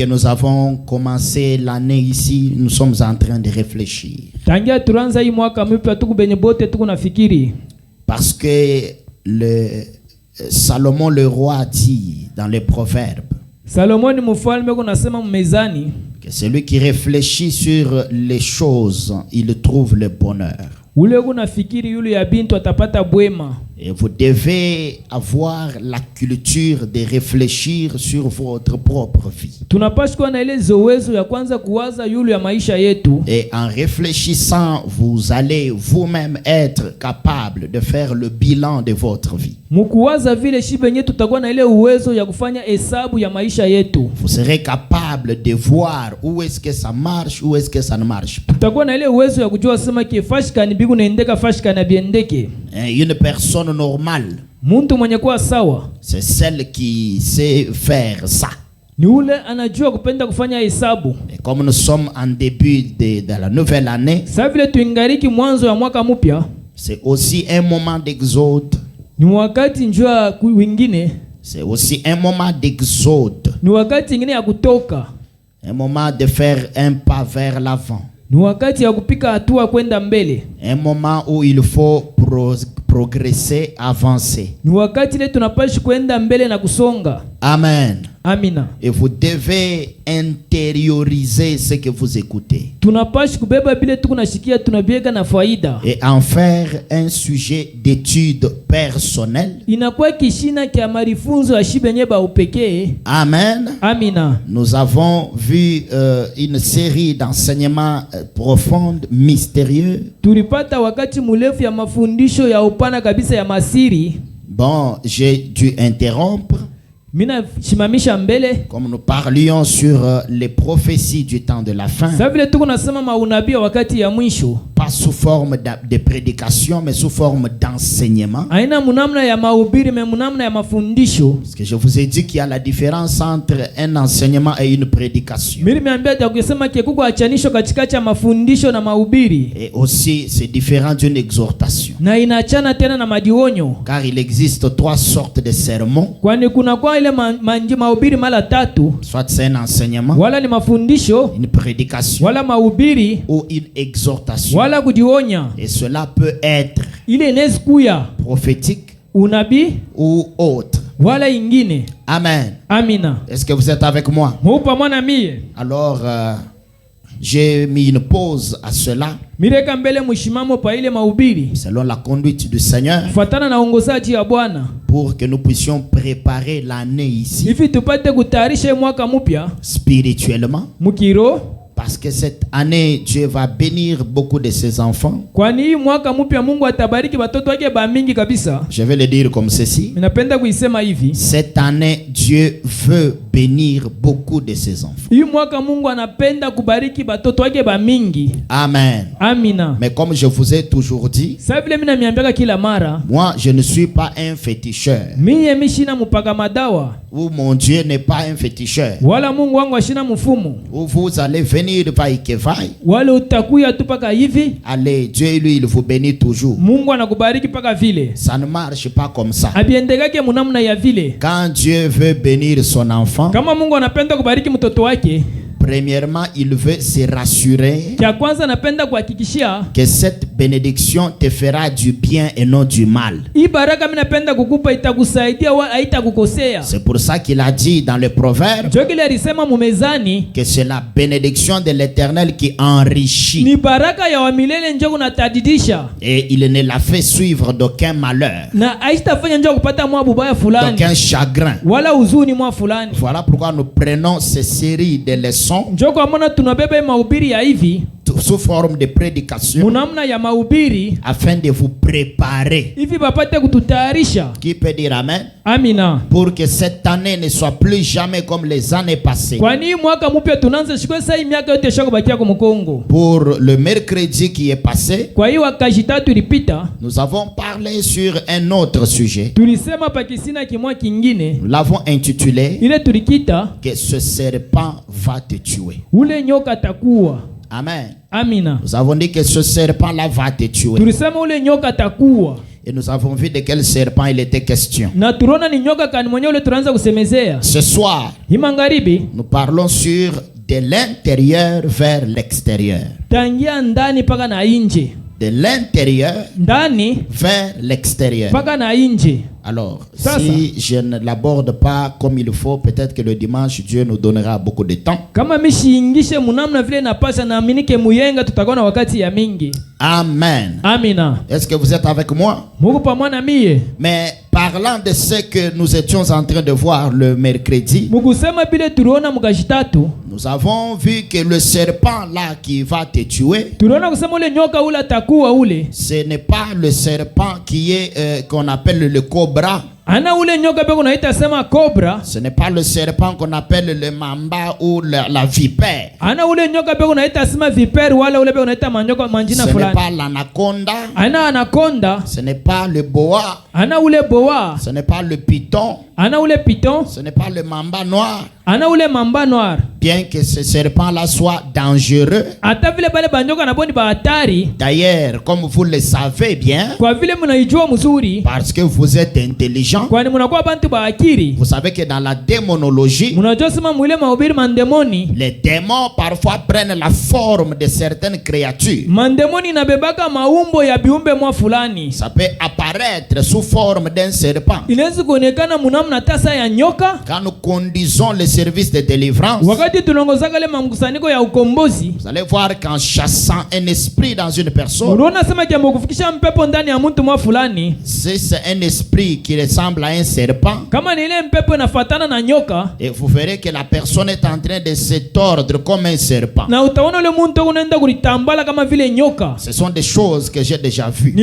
Que nous avons commencé l'année ici, nous sommes en train de réfléchir. Parce que Salomon le roi dit dans les Proverbes que celui qui réfléchit sur les choses, il trouve le bonheur. Et vous devez avoir la culture de réfléchir sur votre propre vie. Et en réfléchissant, vous allez vous-même être capable de faire le bilan de votre vie. Vous serez capable de voir où est-ce que ça marche, où est-ce que ça ne marche pas. Une personne normale, c'est celle qui sait faire ça. Et comme nous sommes en début de la nouvelle année, c'est aussi un moment d'exode. C'est aussi un moment d'exode. Un moment de faire un pas vers l'avant. Un moment où il faut progresser, avancer. Amen. Amina. Et vous devez intérioriser ce que vous écoutez. Et en faire un sujet d'étude personnelle. Amen. Amina. Nous avons vu une série d'enseignements profonds, mystérieux. Bon, j'ai dû interrompre. Comme nous parlions sur les prophéties du temps de la fin, pas sous forme de prédication, mais sous forme d'enseignement. Parce que je vous ai dit qu'il y a la différence entre un enseignement et une prédication. Et aussi, c'est différent d'une exhortation. Car il existe 3 sortes de sermons. Soit c'est un enseignement, une prédication ou une exhortation. Et cela peut être prophétique ou autre. Amen. Amina. Est-ce que vous êtes avec moi? Alors, j'ai mis une pause à cela selon la conduite du Seigneur pour que nous puissions préparer l'année ici spirituellement. Parce que cette année, Dieu va bénir beaucoup de ses enfants. Je vais le dire comme ceci. Cette année, Dieu veut bénir beaucoup de ses enfants. Amen. Amina. Mais comme je vous ai toujours dit, moi, je ne suis pas un féticheur. Ou mon Dieu n'est pas un féticheur. Où vous allez venir vaille que vaille. Allez, Dieu lui, il vous bénit toujours. Ça ne marche pas comme ça. Quand Dieu veut bénir son enfant, premièrement, il veut se rassurer que cette bénédiction te fera du bien et non du mal. C'est pour ça qu'il a dit dans le Proverbe que c'est la bénédiction de l'Éternel qui enrichit. Et il ne l'a fait suivre d'aucun malheur, d'aucun chagrin. Voilà pourquoi nous prenons ces séries de leçons sous forme de prédication afin de vous préparer. Qui peut dire amen? Amina. Pour que cette année ne soit plus jamais comme les années passées. Pour le mercredi qui est passé, nous avons parlé sur un autre sujet. Nous l'avons intitulé que ce serpent va te tuer. Amen. Amina. Nous avons dit que ce serpent-là va te tuer. Et nous avons vu de quel serpent il était question. Ce soir, nous parlons sur de l'intérieur vers l'extérieur. De l'intérieur vers l'extérieur. Alors, si je ne l'aborde pas comme il faut, peut-être que le dimanche, Dieu nous donnera beaucoup de temps. Amen. Est-ce que vous êtes avec moi? Mais parlant de ce que nous étions en train de voir le mercredi, nous avons vu que le serpent là qui va te tuer, ce n'est pas le serpent qui est qu'on appelle le cobra. Ce n'est pas le serpent qu'on appelle le mamba ou la vipère. Ce n'est pas l'anaconda. Ce n'est pas le boa. Ce n'est pas le python. Ce n'est pas le mamba noir. Bien que ce serpent-là soit dangereux. D'ailleurs, comme vous le savez bien, parce que vous êtes intelligent, vous savez que dans la démonologie, les démons parfois prennent la forme de certaines créatures. Ça peut apparaître sous forme d'un serpent. Quand nous conduisons le service de délivrance, vous allez voir qu'en chassant un esprit dans une personne, si c'est un esprit qui ressemble à un serpent, et vous verrez que la personne est en train de se tordre comme un serpent. Ce sont des choses que j'ai déjà vues.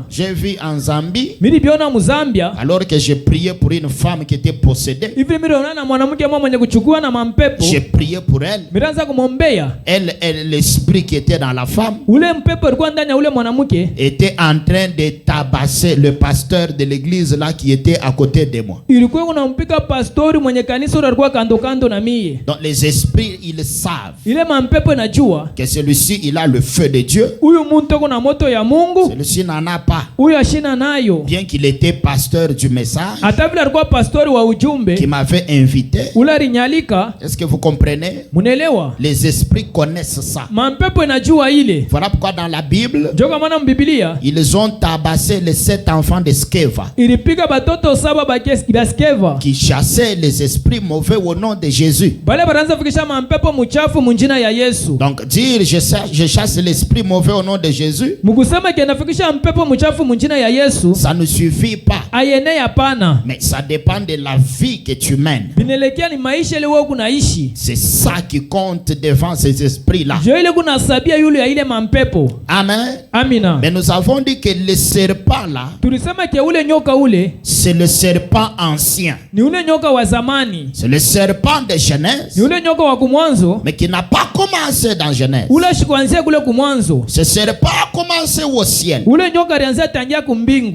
J'ai vu en Zambie, alors que j'ai prié pour une femme qui était possédée. J'ai prié pour elle. L'esprit qui était dans la femme était en train de tabasser le pasteur de l'église là qui était à côté de moi. Donc les esprits, ils savent que celui-ci, il a le feu de Dieu. Celui-ci n'en a pas. Bien qu'il était pasteur du message, qui m'avait invité. Est-ce que vous comprenez? Les esprits connaissent ça. Voilà pourquoi dans la Bible, ils ont tabassé les 7 enfants de Skeva, qui chassaient les esprits mauvais au nom de Jésus. Donc dire je chasse l'esprit mauvais au nom de Jésus, ça ne suffit pas. Mais ça dépend de la vie que tu mènes. C'est ça qui compte devant ces esprits-là. Amen. Mais nous avons dit que le serpent-là, c'est le serpent ancien. C'est le serpent de Genèse, mais qui n'a pas commencé dans Genèse. Ce serpent a commencé au ciel.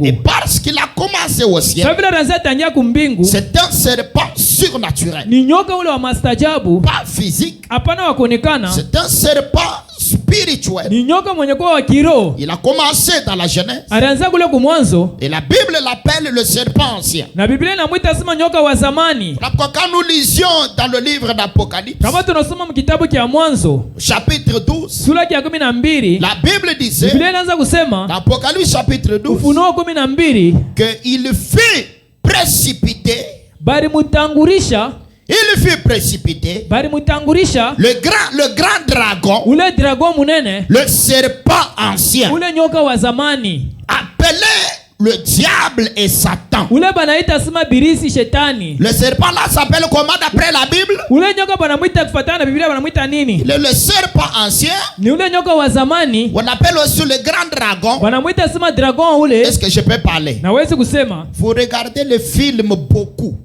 Et parce qu'il a commencé au ciel, c'est un serpent surnaturel, pas physique. C'est un serpent spirituel. Il a commencé dans la Genèse, et la Bible l'appelle le serpent ancien. Quand nous lisions dans le livre d'Apocalypse, chapitre 12, la Bible disait dans Apocalypse chapitre 12 qu'il fut précipité. Il fut précipité, le grand dragon, le serpent ancien, appelé le diable et Satan. Le serpent là s'appelle comment d'après la Bible? Le serpent ancien, on appelle aussi le grand dragon. Est-ce que je peux parler? Vous regardez le film beaucoup.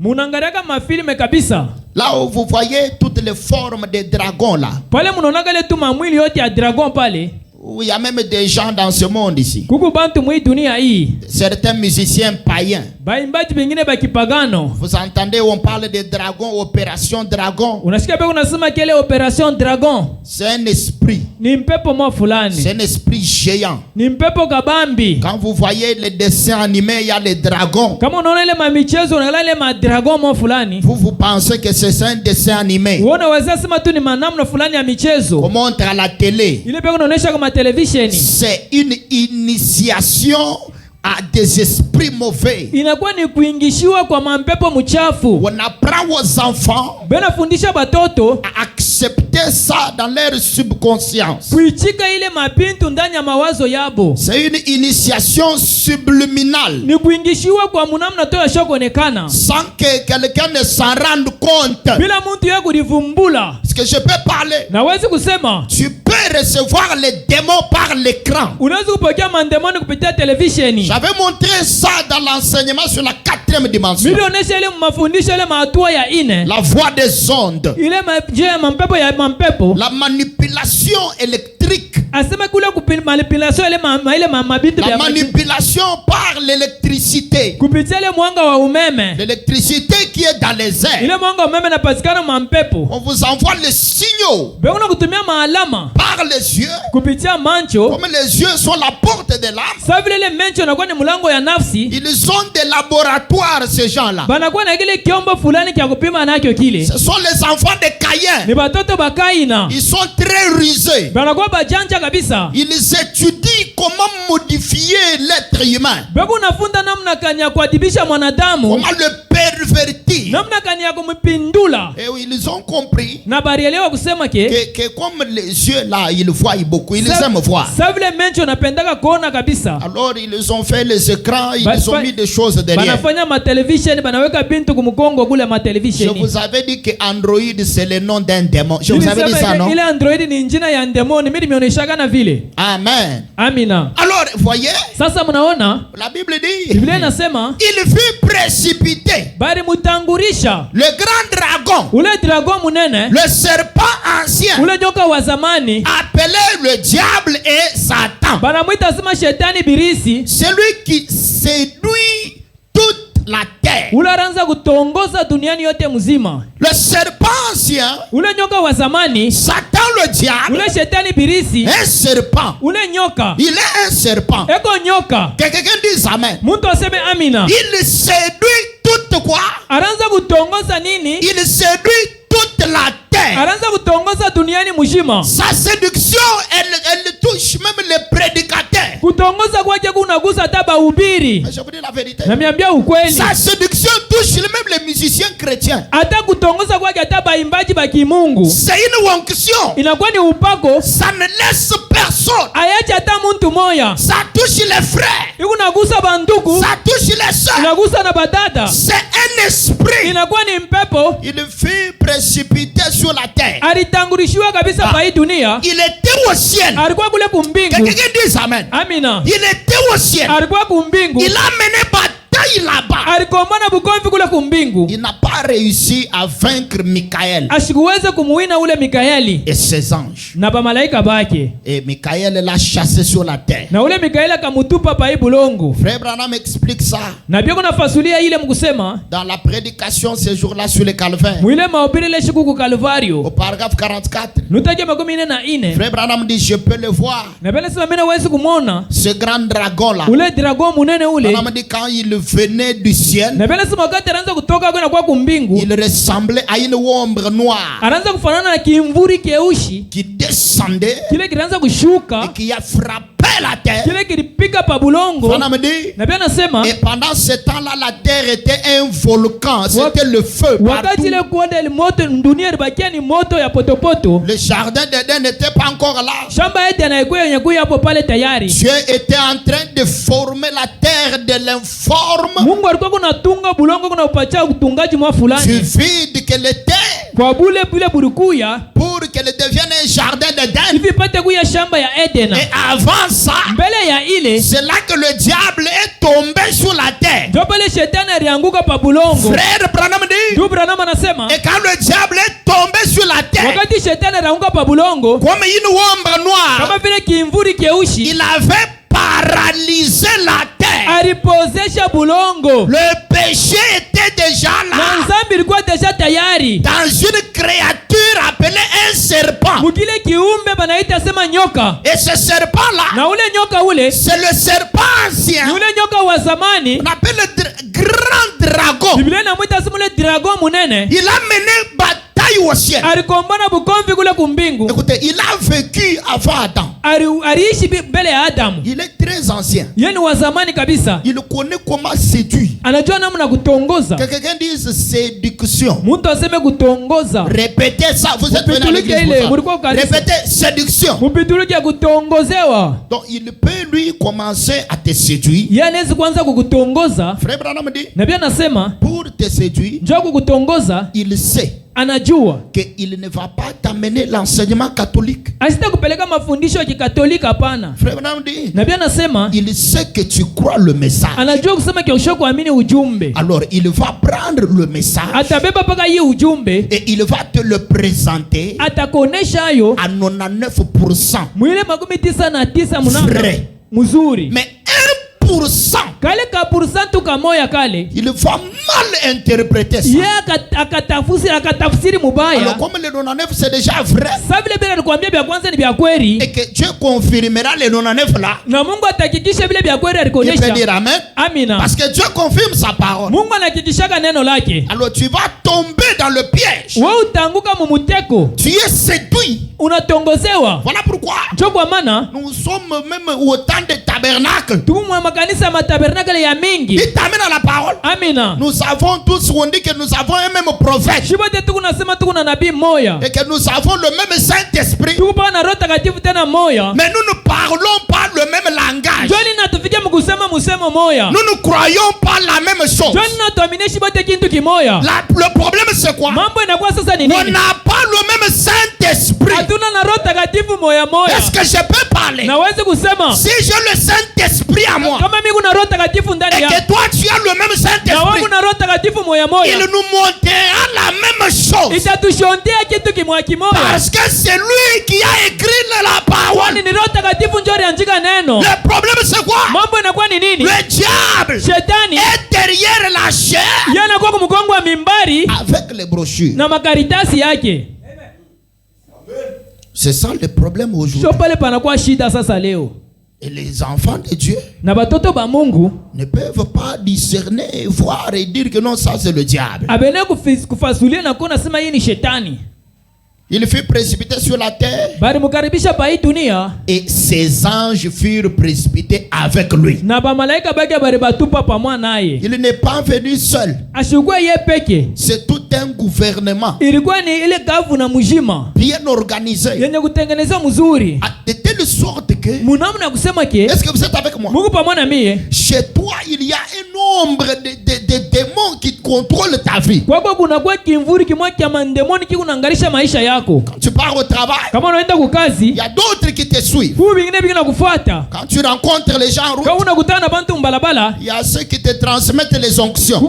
Là où vous voyez toutes les formes des dragons là. Il y a même des gens dans ce monde ici. Certains musiciens païens. Vous entendez, on parle de dragon, opération dragon. C'est un esprit esprit. C'est un esprit géant. Quand vous voyez les dessins animés, il y a les dragons. Vous pensez que c'est un dessin animé. On montre à la télé. C'est une initiation à des esprits mauvais. On apprend aux enfants à accepter ça dans leur subconscience. C'est une initiation subliminale. Sans que quelqu'un ne s'en rende compte. Est-ce que je peux parler? Tu peux recevoir les démons par l'écran. J'avais montré ça dans l'enseignement sur la 4e dimension. La voix des ondes. La manipulation électrique. La manipulation par l'électricité. L'électricité qui est dans les airs. On vous envoie les signaux par les yeux. Comme les yeux sont la porte de l'âme, ils ont des laboratoires, ces gens-là. Ce sont les enfants de Caïn. Ils sont très rusés. Ils étudient comment modifier l'être humain. Comment le pervertir. Et oui, ils ont compris que comme les yeux là, ils voient beaucoup, ils aiment voir. Alors ils ont fait les écrans, ils ont mis des choses derrière. Je vous avais dit que Android c'est le nom d'un démon. Je vous avais dit ça, non? Amen. Alors voyez, la Bible dit, il fut précipité le grand dragon, le serpent ancien, appelé le diable et Satan, celui qui séduit toute la terre. Le serpent ancien, Satan le diable, un serpent. Il est un serpent. Que quelqu'un dise amen. Il séduit toute quoi? Il séduit toute la terre. Sa séduction, elle touche même les prédicateurs. Je vous dis la vérité. Sa séduction touche même les musiciens chrétiens. C'est une onction. Ça ne laisse personne. Ça touche les frères. Ça touche les soeurs. C'est un esprit. Il fut précipité sur la terre. Il était au ciel. Quelqu'un dit amen. Il était au ciel. Il a mené bataille là-bas. Il n'a pas réussi à vaincre Michael et ses anges. Et Michael l'a chassé sur la terre. Frère Branham explique ça dans la prédication ce jour-là sur le calvaire. Au paragraphe 44, Frère Branham dit, je peux le voir. Ce grand dragon-là. Branham dit, quand il venait du ciel, il ressemblait à une ombre noire qui descendait et qui a frappé la terre. Et pendant ce temps-là, la terre était un volcan. C'était le feu partout. Le jardin d'Éden n'était pas encore là. Dieu était en train de former la terre de l'informe, du vide qu'elle était, pour qu'elle devienne un jardin d'Éden. Et avant ça, c'est là que le diable est tombé sur la terre. Frère Branham dit, et quand le diable est tombé sur la terre, comme une ombre noire, il avait paralysé la terre. Le péché était déjà là, dans une créature appelée un serpent. kiumbe banaita sema nyoka. Et ce serpent là, na ule nyoka ule, c'est le serpent ancien. ule nyoka wa zamani. On appelle le grand dragon. Biblia inamuita sema ule dragon munene. Il a mené bataille au ciel. Alikombana bukomvi kule kumbingu. Écoutez, il a vécu avant Adam. Aliishi mbele ya Adamu. Il est très ancien. Yeye wa zamani kabisa. Il connaît comment séduire. Anajua namna kutongoza. Quelqu'un dit séduction. Mtu aseme kutongoza. Répétez ça, vous êtes venu à l'église pour ça. Répétez séduction. Mupitulike kutongozewa. Donc il peut lui commencer à te séduire. Yeye anaweza kuanza kukutongoza. Frère Branham dit, na pia nasema pour te séduire, njoo kukutongoza, il sait anajua qu'il ne va pas t'amener l'enseignement catholique. Asita kupeleka mafundisho ya kikatolika hapana. Frère Branham dit, na pia nasema il sait que tu crois le message. Anajua kusema kesho kuamini ujumbe. Alors il va prendre le message. Atabeba paka hii ujumbe et il va te le présenter. Atakuonesha hayo à 99%. Mwile 99 mnamo vrai. Mzuri. Mais 1% kale ka pourcent kamoya kale, il va mal interpréter ça. akatafsiri mubaya. Alors comme le 99 c'est déjà vrai, sasa vile bila nikwambia vya kwanza ni vya kweli, et que Dieu confirmera le 99 là, na Mungu atahakikisha vile vya kweli alikonesha. Il peut dire amen. Amina. Parce que Dieu confirme sa parole. Mungu anahakikisha neno lake. Alors tu vas tomber dans le piège. Wewe utanguka mumuteko. Tu es séduit. Unatongozewa. Voilà pourquoi njoo kwa maana nous sommes même au temps des tabernacles. Tumwa makanisa matabernakle ya mingi. Il t'amène à la parole. Amina. Nous savons tous, on dit que nous avons un même prophète. Shibote tukunasema tukuna nabii moya. Et que nous avons le même Saint-Esprit. Tukupa na roho takatifu tena moya. Mais nous ne parlons pas le même langage. Joni natufikia mkusema musemo moya. Nous ne croyons pas la même chose. Joni natuamini shibote kintu kimoya. Le problème c'est quoi? Mambo inakuwa sasa ni nini? On n'a pas le même Saint-Esprit. Hatuna na roho takatifu moya moya. Est-ce que je peux parler? Naweza kusema. Si j'ai le Saint-Esprit à moi. Kama mimi kuna roho takatifu ndani yangu. Et que toi tu as le même Saint-Esprit. Na wangu na roho takatifu moya moya. Il nous montrera la même chose. Itatushontea kitu kimoya kimoya. Parce que c'est lui qui a écrit la parole. Ni roho takatifu njoo aliandika neno. Le problème c'est quoi? Mambo inakuwa ni nini? Le diable Shetani est derrière la chair. Yeye anakuwa kumgongo wa mimbari avec les brochures. Na makaritasi yake. C'est ça le problème aujourd'hui. Sio pale panakuwa shida sasa leo. Et les enfants de Dieu na batoto ba Mungu ne peuvent pas discerner, voir et dire que non, ça c'est le diable. Abene kufasulia na kuona sema hii ni shetani. Il fut précipité sur la terre. Bali mukaribisha pa hii dunia. Et ses anges furent précipités avec lui. Na ba malaika baki bari batupa pamoja naye. Il n'est pas venu seul. Ashukua yeye peke. C'est tout un gouvernement. Ilikuwa ni ile gavu na mujima. Bien organisé. Yenye kutengeneza mzuri. De telle sorte que munamna kusema ke. Est-ce que vous êtes avec moi? Mungu pamoja na mie. Chez toi il y a un nombre de démons qui contrôlent ta vie. Kwako kuna kwa kimvuri kimwa kia mandemoni kikunaangalisha maisha yako. Quand tu pars au travail, kama unaenda kukazi, il y a d'autres qui te suivent. Quand tu rencontres les gens en route, il y a ceux qui te transmettent les onctions.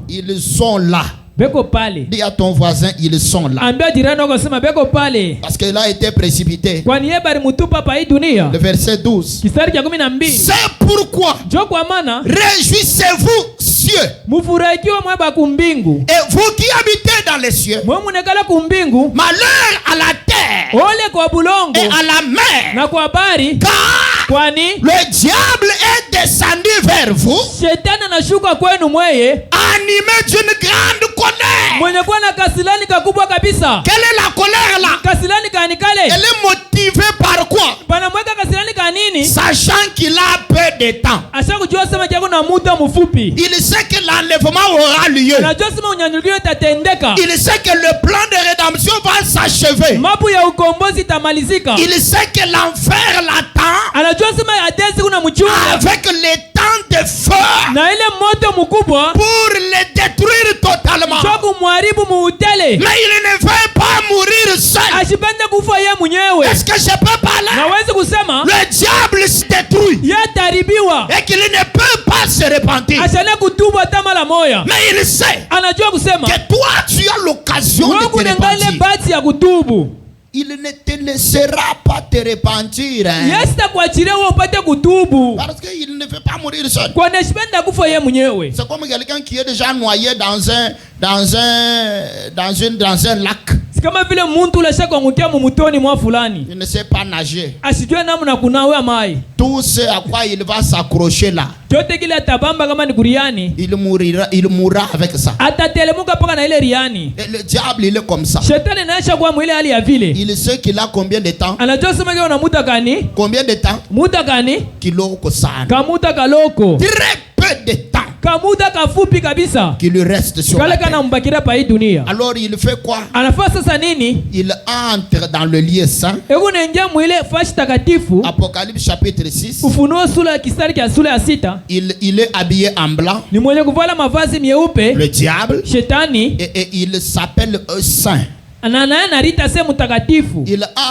Ils sont là. Dis à ton voisin, ils sont là. Parce qu'il a été précipité. Le verset 12. C'est pourquoi réjouissez-vous, cieux. Et vous qui habitez dans les cieux, malheur à la terre et à la mer, car le diable est descendu vers vous, animé d'une grande colère. Quelle est la colère là? Elle est motivée par quoi? Sachant qu'il a peu de temps. Il sait que l'enlèvement aura lieu. Il sait que le plan de rédemption va s'achever. Il sait que l'enfer l'attend avec les temps de feu pour les détruire totalement. Mais il ne veut pas mourir seul. Est-ce que je peux parler? Le diable se détruit et qu'il ne peut pas se repentir. Mais il sait que toi tu as l'occasion de te repentir. Il ne te laissera pas te repentir. Parce qu'il ne veut pas mourir seul. C'est comme quelqu'un qui est déjà noyé dans un lac. Sikama vile muntu ulasha kuangukia mumutoni mwa fulani. Il ne sait pas nager. Asijue namna kunawa mai. Tout ce à quoi il va s'accrocher là. Chote kile atabamba kama ni kuriani. Il mourra avec ça. Atatelemuka paka na ile riani. Et le diable il est comme ça. Shetani naisha kwa mwile hali ya vile. Il sait qu'il a combien de temps? Anajua sema kile una muda gani? Combien de temps? Muda gani? Kiloko sana. Kamuda kaloko. Très peu de temps. Kamuda kafupi kabisa. Qui lui reste sur la terre. Alors il fait quoi? Il entre dans le lieu saint. Apocalypse chapitre 6. Il est habillé en blanc. Le diable. Et il s'appelle saint. Il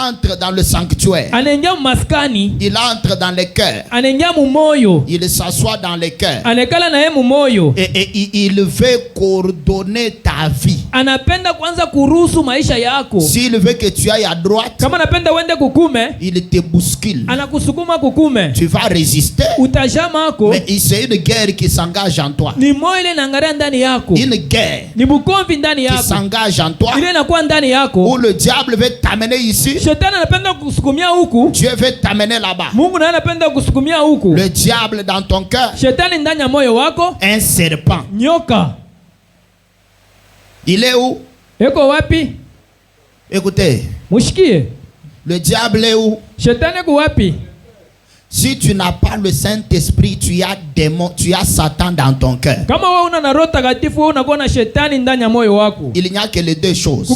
entre dans le sanctuaire. Il entre dans les cœurs. Il s'assoit dans les cœurs. Et il veut coordonner ta vie. S'il veut que tu ailles à droite, il te bouscule. Tu vas résister. Mais c'est une guerre qui s'engage en toi. Une guerre qui s'engage en toi. Où le diable veut t'amener ici, Dieu veut t'amener là-bas. Le diable dans ton cœur, un serpent. Il est où? Écoutez, le diable est où? Si tu n'as pas le Saint-Esprit, tu as démon, tu as Satan dans ton cœur. Il n'y a que les deux choses.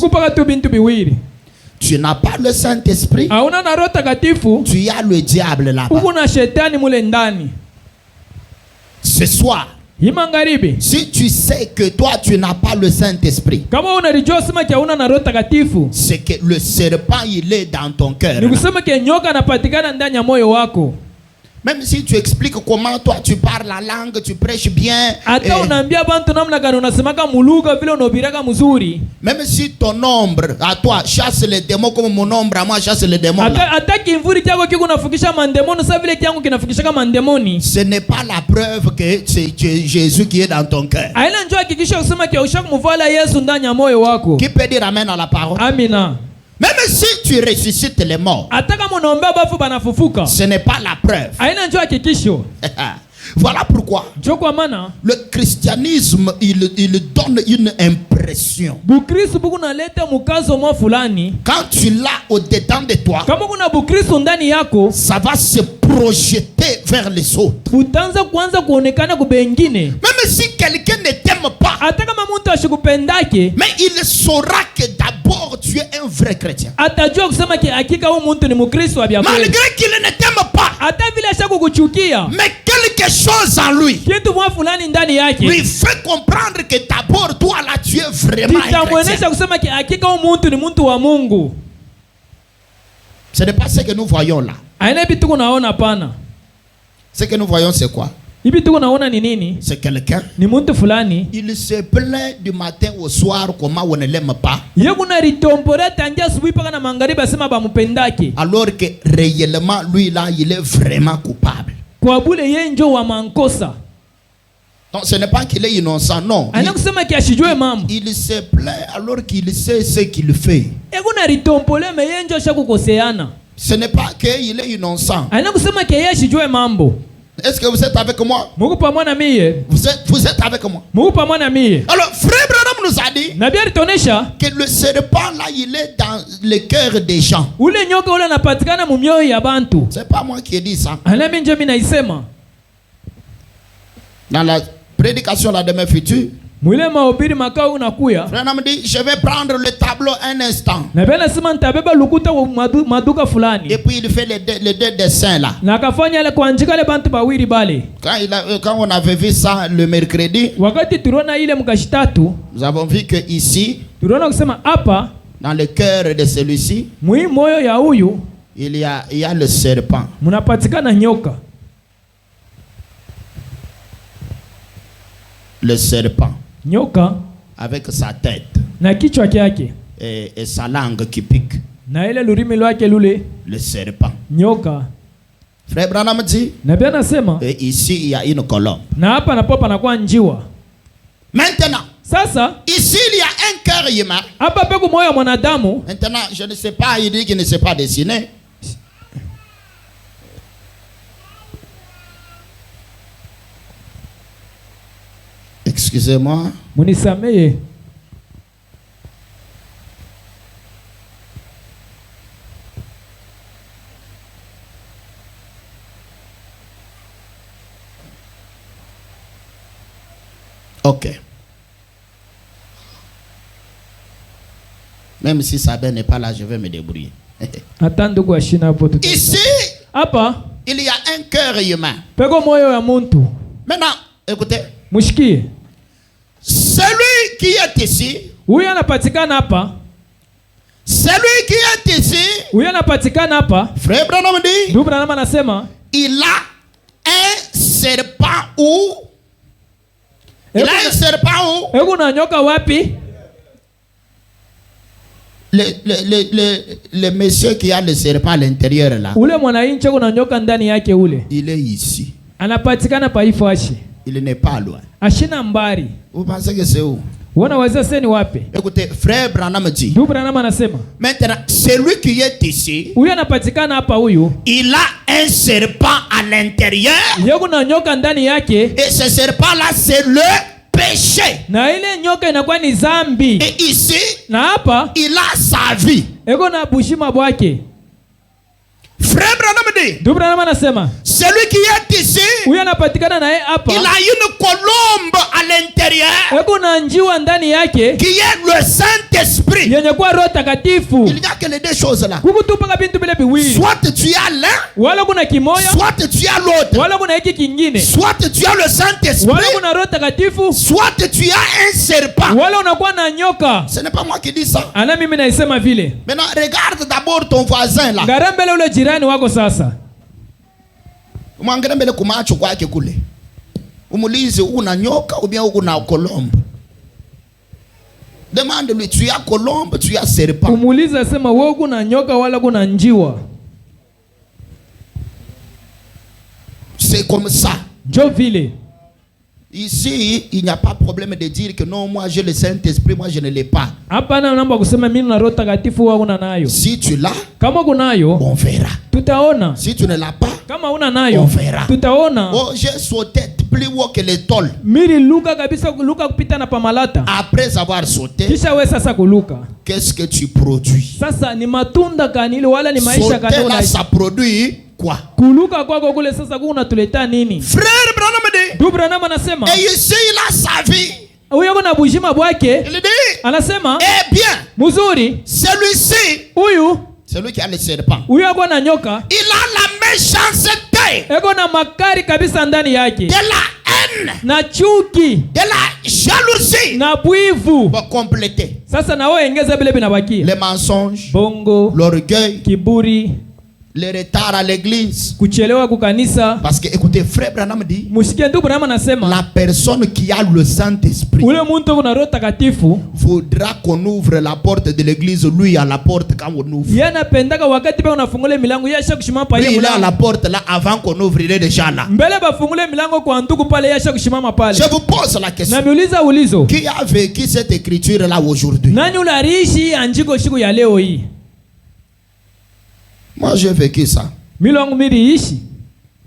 Tu n'as pas le Saint-Esprit, tu as le diable là-bas. Ce soir, si tu sais que toi tu n'as pas le Saint-Esprit, c'est que le serpent il est dans ton cœur. Même si tu expliques comment toi tu parles la langue, tu prêches bien. Même si ton ombre à toi chasse les démons comme mon ombre à moi chasse les démons. Ce n'est pas la preuve que c'est Jésus qui est dans ton cœur. Qui peut dire amen à la parole? Amina. Même si tu ressuscites les morts, ce n'est pas la preuve. Voilà pourquoi le christianisme il donne une impression. Quand tu l'as au-dedans de toi, ça va se projeter vers les autres. Même si quelqu'un ne t'aime pas, mais il saura que d'abord tu es un vrai chrétien. Malgré qu'il ne t'aime pas, mais quelque chose en lui lui fait comprendre que d'abord toi là tu es vraiment un chrétien. Ce n'est pas ce que nous voyons là. Ce que nous voyons c'est quoi? C'est quelqu'un, il se plaint du matin au soir comment on ne l'aime pas, alors que réellement lui là il est vraiment coupable. Donc ce n'est pas qu'il est innocent, non. Il se plaint alors qu'il sait ce qu'il fait. Ce n'est pas qu'il est innocent. Est-ce que vous êtes avec moi? Vous êtes avec moi? Alors frère Branham nous a dit que le serpent là il est dans le cœur des gens. C'est pas moi qui ai dit ça. Dans la prédication la demain future, frère Branham dit je vais prendre le tableau un instant. Et puis il fait les deux dessins là. Quand on avait vu ça le mercredi, nous avons vu que ici, dans le cœur de celui-ci, il y a le serpent. Le serpent avec sa tête et sa langue qui pique. Le serpent. Frère Branham dit, et ici il y a une colombe. Maintenant, Sasa ici il y a un cœur humain. Hapa peko moyo wa mwanadamu. Maintenant, je ne sais pas, il dit qu'il ne sait pas dessiner. Excusez-moi. Munisameye. Ok. Même si Sabin n'est pas là, je vais me débrouiller. Ici, hapa il y a un cœur humain. Peko moyo ya muntu. Maintenant, écoutez. Mushikie. Celui qui est ici. Huyu anapatikana hapa. Celui qui est ici. Huyu anapatikana hapa. Frère Branham dit. Ndugu Branham anasema. Il a un serpent où? Il a un serpent où? Hebu na nyoka wapi? Le monsieur qui a le serpent à l'intérieur là. Ule mwananchi kuna nyoka ndani yake ule. Il est ici. Anapatikana pa ifashi. Il n'est pas loin. Ashina mbari. Vous pensez que c'est où? Wana waza sasa ni wapi? Écoutez, frère Branham dit. Ndugu Branham anasema. Maintenant, celui qui est ici. Huyu anapatikana hapa huyu. Il a un serpent à l'intérieur. Yeye kuna nyoka ndani yake. Et ce serpent là c'est le péché. Na ile nyoka inakuwa ni zambi. Et ici, na hapa il a sa vie. Eko na bushima bwake. Frère Branham dit. Ndugu Branham anasema. Celui qui est ici. Huyu anapatikana na yeye hapa. Il a une colombe à l'intérieur. Eko na njiwa ndani yake. Qui est le Saint-Esprit. Yenye kwa Roho Takatifu. Il n'y a que les deux choses là. Kukutupa bintu bile biwili. Soit tu as l'un. Wala kuna kimoya. Soit tu as l'autre. Wala kuna hiki kingine. Soit tu as le Saint-Esprit. Wala kuna Roho Takatifu. Soit tu as un serpent. Wala unakuwa na nyoka. Ce n'est pas moi qui dis ça. Ana mimi naisema vile. Maintenant regarde d'abord ton voisin là. Garambele ule jirani wako sasa. Mwangalie mbele kumacho kwake kule. Umulize una nyoka ou bien una colombe. Demande-lui, tu as colombe, tu as serpent. Umulize sema wewe kuna nyoka wala kuna njiwa. C'est comme ça. Jo vile. Ici, il n'y a pas de problème de dire que non, moi j'ai le Saint-Esprit, moi je ne l'ai pas. Hapana unaomba kusema mimi na Roho Takatifu wewe una nayo. Si tu l'as, kama kunayo, on verra. Tutaona. Si tu ne l'as pas, kama una nayo, on verra. Tutaona. Oh, j'ai sauté plus haut que les tôles. Miri luka kabisa luka kupita na pamalata. Après avoir sauté, kisha wewe sasa kuluka. Qu'est-ce que tu produis? Sasa ni matunda kanili wala ni maisha kanili una ça produit quoi? Kuluka kwako kule sasa kuna tuleta nini? Frère Branham dit. Ndugu Branham anasema. Et ici il a sa vie. Huyo kuna bujima bwake. Il dit. Anasema. Eh bien. Mzuri. Celui-ci. Huyu. Celui qui a le serpent. Huyo ako na nyoka. Il a la méchanceté. Eko na makari kabisa ndani yake. De la haine. Na chuki. De la jalousie. Na bwivu. Pour compléter. Sasa na wewe ongeza bile binabakia. Les mensonges. Bongo. L'orgueil. Kiburi. Le retard à l'église. Kuchelewa kukanisa. Parce que écoutez, frère Branham dit. Musikie ndugu Branham anasema. La personne qui a le Saint-Esprit. Ule muntu kuna Roho Takatifu. Faudra qu'on ouvre la porte de l'église, lui à la porte quand on ouvre. Yeye anapendaka wakati pa unafungule milango yeye ashakushimama pale mlango. Il est à la porte là avant qu'on ouvrirait déjà là. Mbele bafungule milango kwa ndugu pale yeye ashakushimama pale. Je vous pose la question. Na miuliza ulizo. Qui a vécu cette écriture là aujourd'hui? Nani ularishi andiko siku ya leo hii? Moi j'ai vécu ça. Milongo miriishi.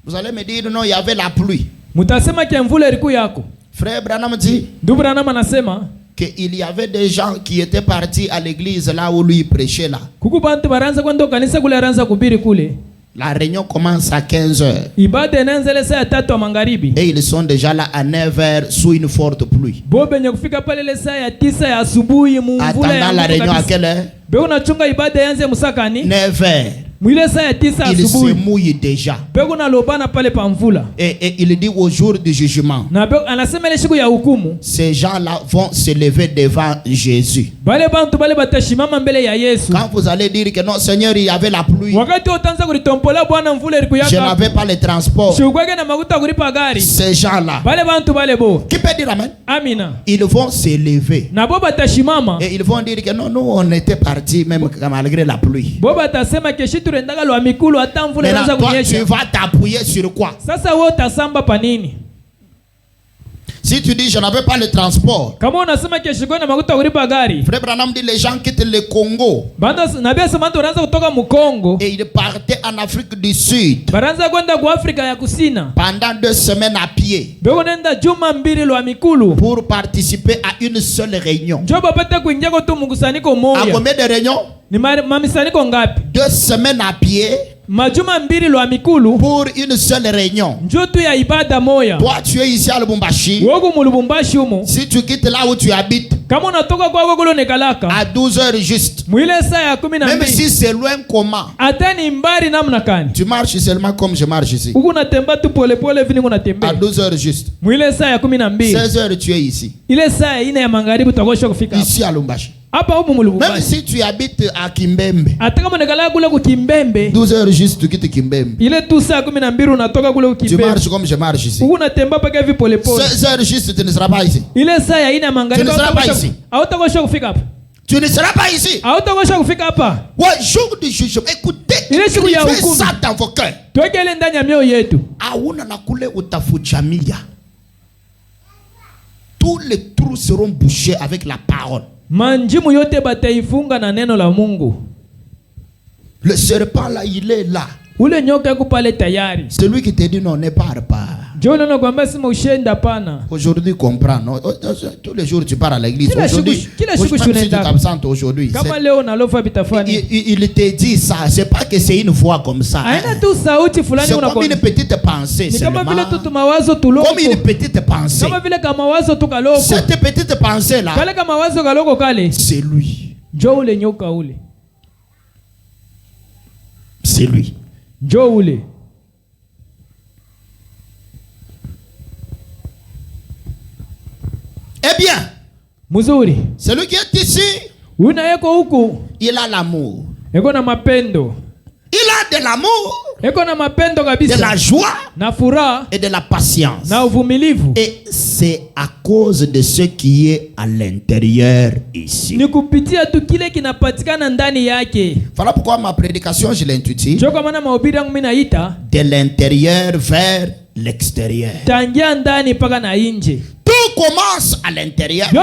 Vous allez me dire non, il y avait la pluie. Mutasema ke mvula ilikuwa yako. Frère Branham dit. Ndugu Branham anasema qu'il y avait des gens qui étaient partis à l'église là où lui prêchait là. Kuku bantu baranza kwenda kanisa kule aranza kubiri kule. La réunion commence à 15h. Ibada inaanza ile saa 3 magharibi. Et ils sont déjà là à 9h sous une forte pluie. Bobenye kufika pale ile saa 9 ya asubuhi mvula. Attendant la réunion à quelle heure? Be unachunga ibada yanze musakani? 9h. Mwile saa ya 9 asubuhi. Il se mouille déjà. Bego na lobana pale pa mvula. Et il dit au jour du jugement. Na bego anasema ile siku ya hukumu. Ces gens-là vont se lever devant Jésus. Bale bantu bale batashimama mbele ya Yesu. Quand vous allez dire que non Seigneur, il y avait la pluie. Wakati utaanza kulitompola Bwana mvula ilikuyaka. Je n'avais pas le transport. Shukwake na makuta kulipa gari. Ces gens-là. Bale bantu bale bo. Qui peut dire amen? Amina. Ils vont se lever. Na bo batashimama. Et ils vont dire que non, nous on était partis même malgré la pluie. Bo batasema keshi turendaka lwa mikulu hata mvula inaanza kunyesha. Tu vas t'appuyer sur quoi? Sasa wewe utasamba pa nini? Si tu dis je n'avais pas le transport, kama unasema kesho kuna makuta kulipa gari, Frère Branham dit les gens quittent le Congo. Banda nabii asema watu wanaanza kutoka Mkongo et ils partaient en Afrique du Sud. Banaanza kwenda kwa Afrika ya Kusini. Pendant 2 semaines à pied. Beko nenda juma mbili lwa mikulu. Pour participer à une seule réunion. Njoo bapate kuingia kwa tu mkusanyiko moja. À combien de réunions? Ni mamisanyiko ngapi? 2 semaines à pied. Majuma mbili lwa mikulu. Pour une seule réunion. Njoo tu ya ibada moja. Toi tu es ici à Lubumbashi. Woko mu Lubumbashi humo. Si tu quittes là où tu habites. Kama unatoka kwako kule Nekalaka. À 12h juste. Mwile saa ya 12. Même si c'est loin comment? Atani mbali namna gani? Tu marches seulement comme je marche ici. Uko unatembea tu pole pole vile unatembea. À 12h juste. Mwile saa ya 12. 16h tu es ici. Ile saa ya 4 ya magharibi utakosha kufika hapa. Ici à Lubumbashi. Hapa huko mu Lubumbashi. Même si tu habites à Kimbembe. Hata kama Nekalaka kule ku Kimbembe. 12h juste tu quittes Kimbembe. Ile tu saa 12 unatoka kule ku Kimbembe. Tu marches comme je marche ici. Uko unatembea paka hivi pole pole. 16h juste tu ne seras pas ici. Ile saa ya 4 ya magharibi tu ne seras pas ici. Hautakosha kufika hapa. Tu ne seras pas ici. Hautakosha kufika hapa. Ouais, jour du jugement. Écoutez, fais ça dans vos cœurs. Tuweke ile ndani ya mioyo yetu. Auna na kule utafuchamia. Tous les trous seront bouchés avec la parole. Manjimu yote bataifunga na neno la Mungu. Le serpent là, il est là. Ule nyoka yuko pale tayari. Celui qui te dit non, ne pars pas. Aujourd'hui, comprends. Non? Tous les jours, tu pars à l'église. Aujourd'hui, tu t'absentes aujourd'hui. Il te dit ça. C'est pas que c'est une voix comme ça. C'est comme une petite pensée. Seulement. Comme une petite pensée. Cette petite pensée-là, c'est lui. C'est lui. Eh bien, celui qui est ici, il a l'amour. Il a de l'amour, de la joie et de la patience. Et c'est à cause de ce qui est à l'intérieur ici. Voilà pourquoi ma prédication, je l'intitule de l'intérieur vers l'extérieur. Tout commence à l'intérieur vers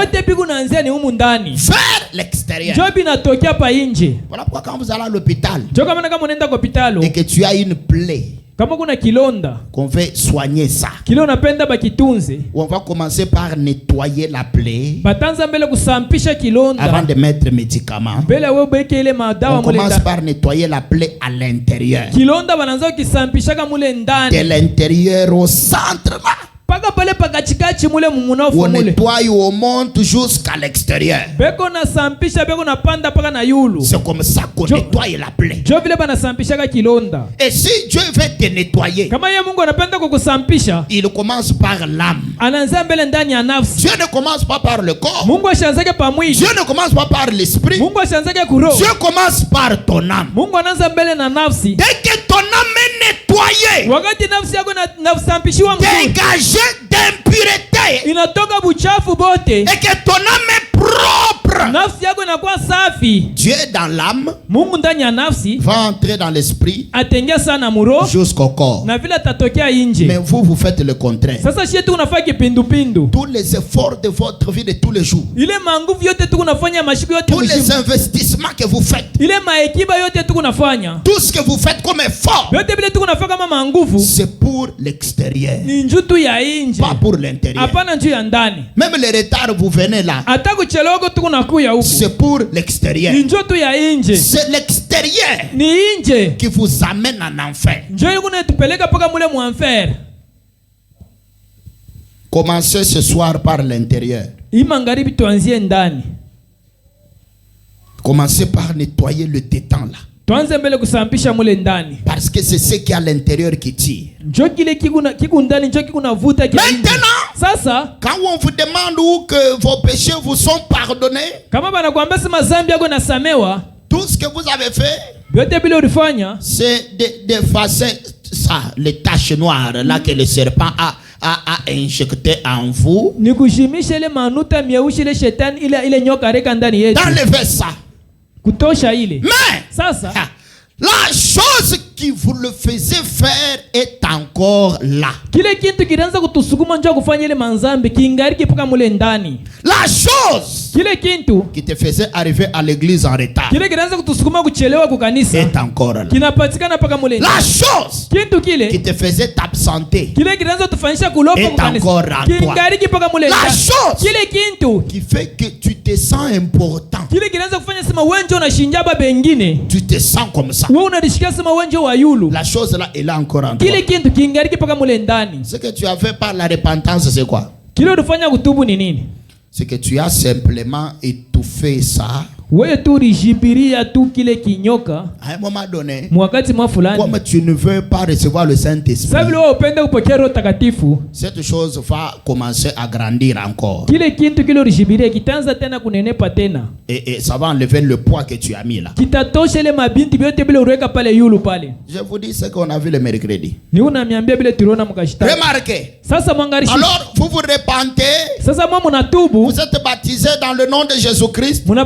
l'extérieur. Voilà pourquoi quand vous allez à l'hôpital et que tu as une plaie, qu'on veut soigner ça, on va commencer par nettoyer la plaie avant de mettre médicaments. On commence par nettoyer la plaie à l'intérieur, de l'intérieur au centre là. On nettoie, on monte jusqu'à l'extérieur. C'est comme ça qu'on nettoie la plaie. Et si Dieu veut te nettoyer, il commence par l'âme. Dieu ne commence pas par le corps. Dieu ne commence pas par l'esprit. Dieu commence par ton âme. Dès que ton âme est nettoyée, dégagée d'impureté, et que ton âme est propre, Dieu dans l'âme va entrer dans l'esprit jusqu'au corps. Mais vous faites le contraire. Tous les efforts de votre vie de tous les jours, tous les investissements que vous faites, tout ce que vous faites comme effort, c'est pour l'extérieur, pas pour l'intérieur. Même les retards, vous venez là, c'est pour l'extérieur. C'est l'extérieur qui vous amène en enfer. Commencez ce soir par l'intérieur. Commencez par nettoyer le tétan là. Parce que c'est ce qui est à l'intérieur qui tire. Maintenant, quand on vous demande où que vos péchés vous sont pardonnés, tout ce que vous avez fait, c'est d'effacer ça, les taches noires là que le serpent a injecté en vous. D'enlever ça. Mais la chose qui vous le faisait faire est encore là. La chose qui te faisait arriver à l'église en retard est encore là. La chose qui te faisait t'absenter est encore là. La chose qui fait que tu te sens important, tu te sens comme ça, la chose là est là encore en toi. Ce que tu as fait par la repentance, c'est quoi? C'est que tu as simplement étouffé ça. À un moment donné, comme tu ne veux pas recevoir le Saint-Esprit, cette chose va commencer à grandir encore. Et ça va enlever le poids que tu as mis là. Je vous dis ce qu'on a vu le mercredi. Remarquez. Alors vous vous repentez, vous êtes baptisé dans le nom de Jésus-Christ pour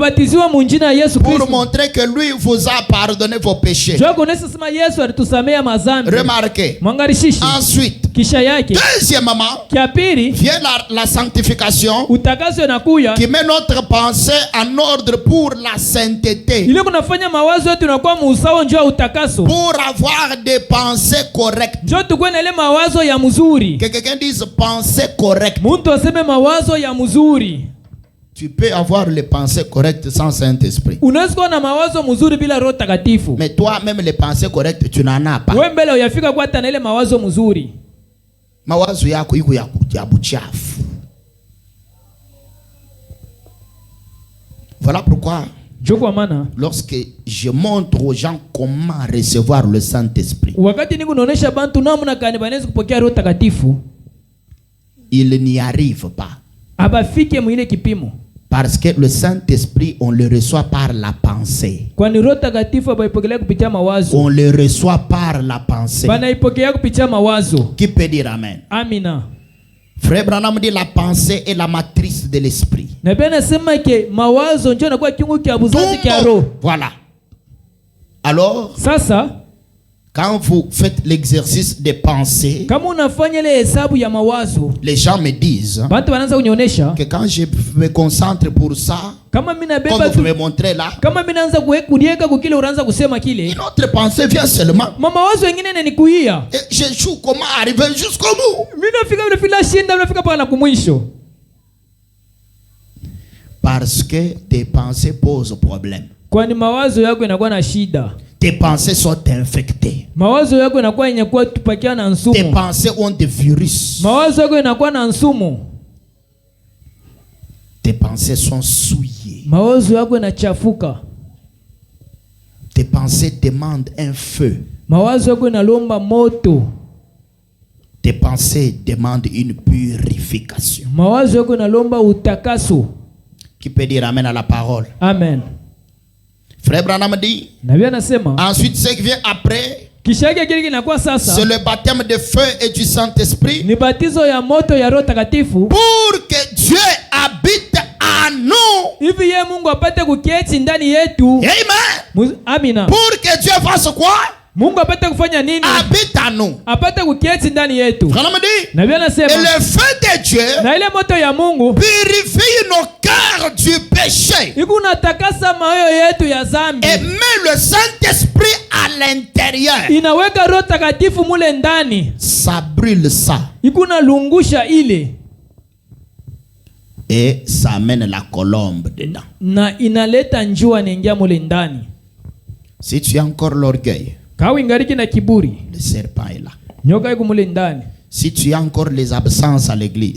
montrer que lui vous a pardonné vos péchés. Remarquez. Ensuite, deuxièmement, vient la sanctification qui met notre pensée en ordre pour la sainteté, pour avoir des pensées correctes. Que quelqu'un dise pensée correcte. Tu peux avoir les pensées correctes sans Saint-Esprit. Mais toi-même les pensées correctes tu n'en as pas. Mawazo yako iko ya buchafu. Voilà pourquoi lorsque je montre aux gens comment recevoir le Saint-Esprit, ils n'y arrivent pas. Parce que le Saint-Esprit, on le reçoit par la pensée. On le reçoit par la pensée. Qui peut dire Amen? Amina. Frère Branham dit la pensée est la matrice de l'esprit. Voilà. Alors, quand vous faites l'exercice de pensée, les gens me disent que quand je me concentre pour ça, comme vous me montrez là, une autre pensée vient seulement. Et je joue comment arriver jusqu'au bout. Parce que tes pensées posent problème. Tes pensées sont infectées. Tes pensées ont des virus. Tes pensées sont souillées. Tes pensées demandent un feu. Tes pensées demandent une purification. Qui peut dire Amen à la parole? Amen. Frère Branham dit, ensuite ce qui vient après, c'est le baptême de feu et du Saint-Esprit, pour que Dieu habite en nous. Amen. Pour que Dieu fasse quoi? Habite en nous. Et le feu de Dieu purifie nos cœurs du péché et met le Saint-Esprit à l'intérieur. Ça brûle ça. Et ça amène la colombe dedans. Si tu as encore l'orgueil, le serpent est là. Si tu as encore les absences à l'église,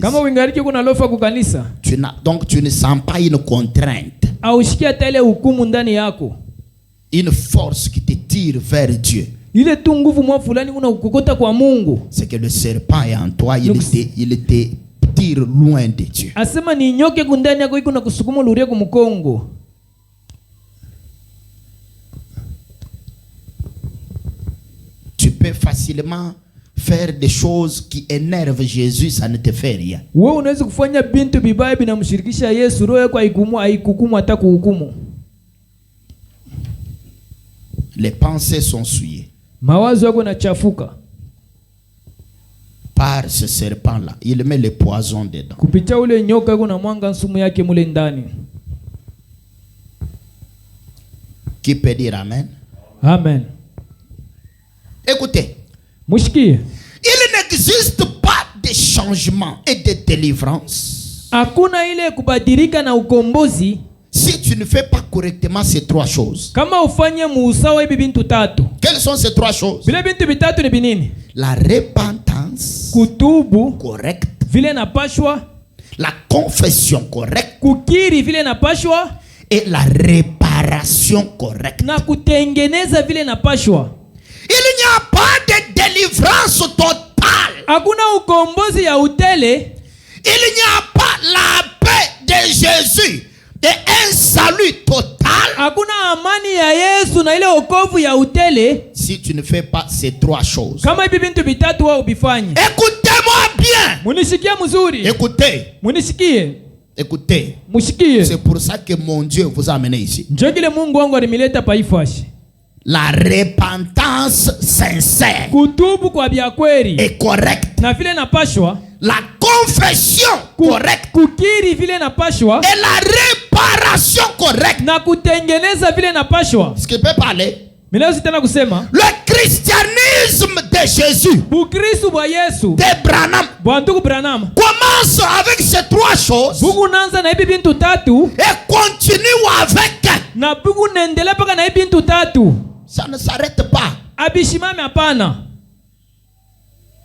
donc tu ne sens pas une contrainte, une force qui te tire vers Dieu. C'est que le serpent est en toi, il te tire loin de Dieu. Tu peux facilement faire des choses qui énervent Jésus, ça ne te fait rien. Les pensées sont souillées. Mawazo yako yanachafuka. Par ce serpent là, il met le poison dedans. Kupitia ule nyoka yako na mwanga nsumu yake mule ndani. Qui peut dire amen? Amen. Écoutez. Mushikie. Il n'existe pas de changement et de délivrance. Hakuna ile kubadilika na ukombozi si tu ne fais pas correctement ces trois choses. Kama ufanye muusawa hivi bintu tatu. Quelles sont ces trois choses? Vile bintu bitatu ni binini? La repentance kutubu correcte, vile napashwa, la confession correcte, kukiri vile napashwa, et la réparation correcte, na kutengeneza vile napashwa. Il n'y a pas de délivrance totale. Hakuna ukombozi ya utele. Il n'y a pas la paix de Jésus et un salut total. Hakuna amani ya Yesu na ile wokovu ya utele si tu ne fais pas ces trois choses. Kama hivi bintu bitatu wao bifanye. Écoutez-moi bien. Munisikie mzuri. Écoutez. Munisikie. Écoutez. Mushikie. C'est pour ça que mon Dieu vous a amené ici. Njoo kile Mungu wangu alimileta paifashi. La repentance sincère kutubu kwa bya kweli et correcte, na vile napashwa, la confession correcte, kukiri vile napashwa, et la réparation correcte, na kutengeneza vile napashwa. Ce qui peut parler, minaweza tena kusema le christianisme de Jésus, Bukristo bwa Yesu de Branham, bwandugu Branham, commence avec ces trois choses buku nanza na hivi bintu tatu et continue avec, na buku nendele paka na hivi bintu tatu. Ça ne s'arrête pas. Abishimame hapana.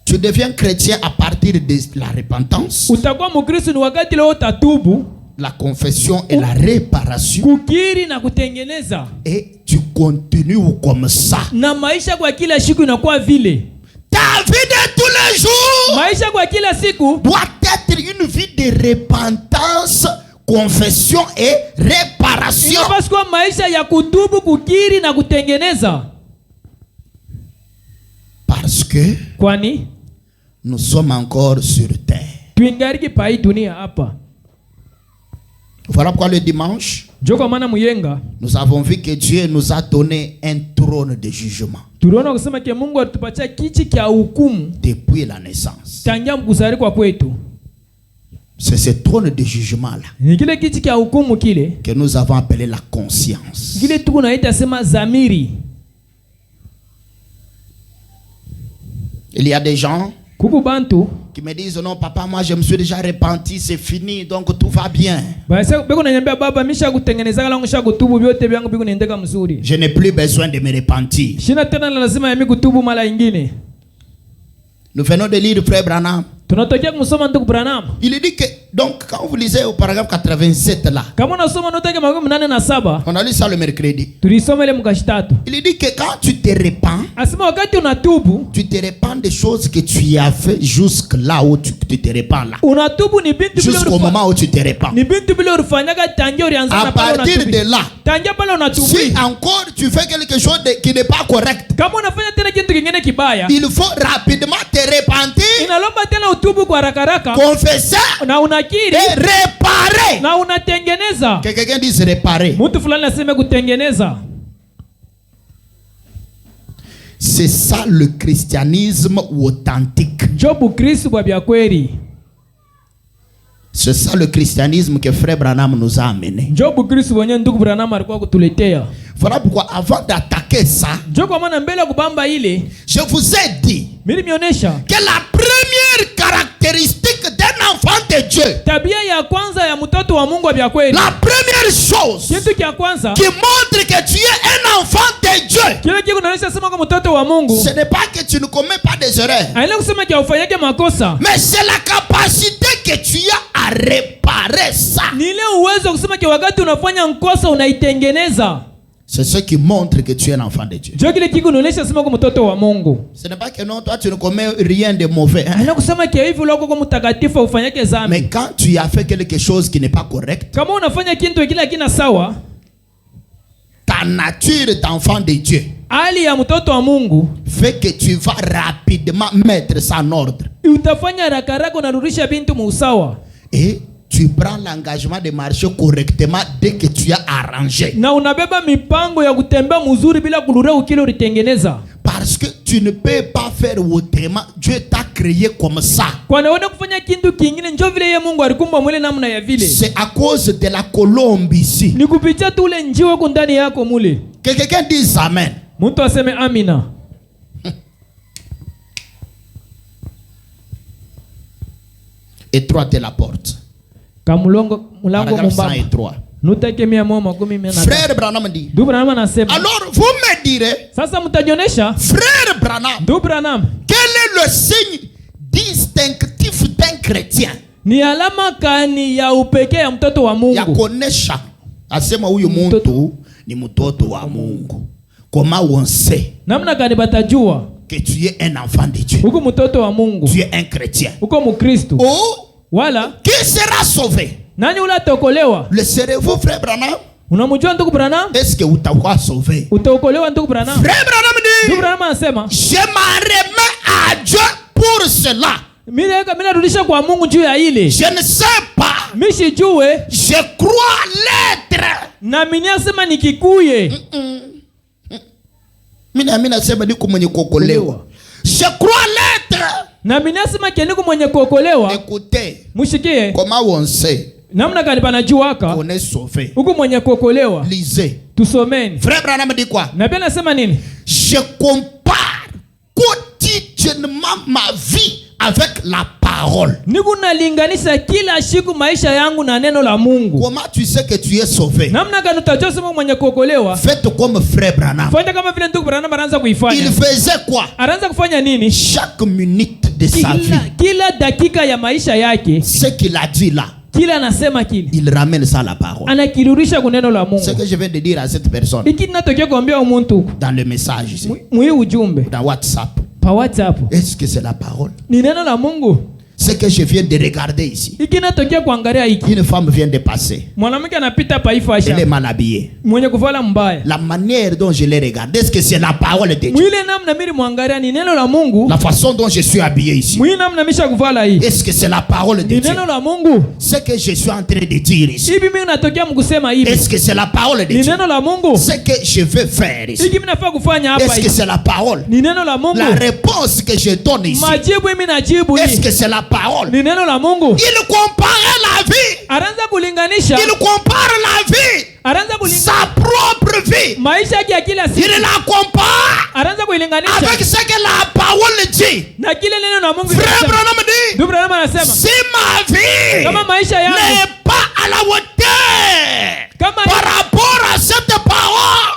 Tu deviens chrétien à partir de la repentance, utakuwa mkristo ni wakati leo tatubu, la confession et la réparation, kukiri na kutengeneza, et tu continues comme ça. Na maisha kwa kila siku inakuwa vile. Ta vie de tous les jours, maisha kwa kila siku doit être une vie de repentance, confession et réparation. Parce que maisha ya kutubu, kukiri na kutengeneza. Parce que kwani nous sommes encore sur terre. Tuingariki pai dunia hapa. Voilà pourquoi le dimanche, nous avons vu que Dieu nous a donné un trône de jugement. Depuis la naissance. C'est ce trône de jugement-là que nous avons appelé la conscience. Il y a des gens qui me disent non papa, moi je me suis déjà repenti, c'est fini, donc tout va bien. Je n'ai plus besoin de me repentir. Nous venons de lire Frère Branham. Il dit que, donc, quand vous lisez au paragraphe 87 là, on a lu ça le mercredi. Il dit que quand tu te repens, tu te repens des choses que tu as fait jusque là où tu te repens là. Jusqu'au moment où tu te repens. À partir de là, si encore tu fais quelque chose qui n'est pas correct, il faut rapidement te repentir, confesser et réparer. Que quelqu'un dise réparer. C'est ça le christianisme authentique. C'est ça le christianisme que Frère Branham nous a amené. Voilà pourquoi avant d'attaquer ça, je vous ai dit que la première caractéristique d'un enfant de Dieu, la première chose qui montre que tu es un enfant de Dieu, ce n'est pas que tu ne commets pas des erreurs, mais c'est la capacité que tu as à réparer ça. C'est ce qui montre que tu es un enfant de Dieu. Ce n'est pas que non, toi tu ne commets rien de mauvais. Mais quand tu as fait quelque chose qui n'est pas correct, ta nature d'enfant de Dieu fait que tu vas rapidement mettre ça en ordre. Et tu prends l'engagement de marcher correctement dès que tu as arrangé. Parce que tu ne peux pas faire autrement. Dieu t'a créé comme ça. C'est à cause de la colombe ici. Que quelqu'un dise Amen. Étroite est la porte. Paragraphe 103. Frère Branham dit. Alors vous me direz, Frère Branham, quel est le signe distinctif d'un chrétien? Yakonesha asema huyu mtu ni mtoto wa Mungu. Comment on sait que tu es un enfant de Dieu? Tu es un chrétien. Oh, qui sera sauvé? Le serez-vous, frère Branham? Est-ce que vous t'avez sauvé? Frère Branham dit, je m'en remets à Dieu pour cela. Je ne sais pas. Je crois l'être. Je crois l'être. Écoutez, comment on sait? On est sauvé. Lisez. Frère Branham dit quoi? Je compare quotidiennement ma vie avec la parole. Comment tu sais que tu es sauvé? Faites comme frère Branham. Il faisait quoi? Chaque minute de sa vie, ce qu'il a dit là, il ramène ça à la parole. Ce que je viens de dire à cette personne dans le message ici, dans WhatsApp, est-ce que c'est la parole? Ce que je viens de regarder ici, une femme vient de passer. Elle est mal habillée. La manière dont je l'ai regardée, est-ce que c'est la parole de Dieu? La façon dont je suis habillé ici, est-ce que c'est la parole de Dieu? Ce que je suis en train de dire ici, est-ce que c'est la parole de Dieu? Ce que je veux faire ici, est-ce que c'est la parole? La réponse que je donne ici, est-ce que c'est la parole? Il comparait la vie. Il compare la vie, sa propre vie. Il la compare avec ce que la parole dit. Frère Branham dit, si ma vie n'est pas à la hauteur par rapport à cette parole,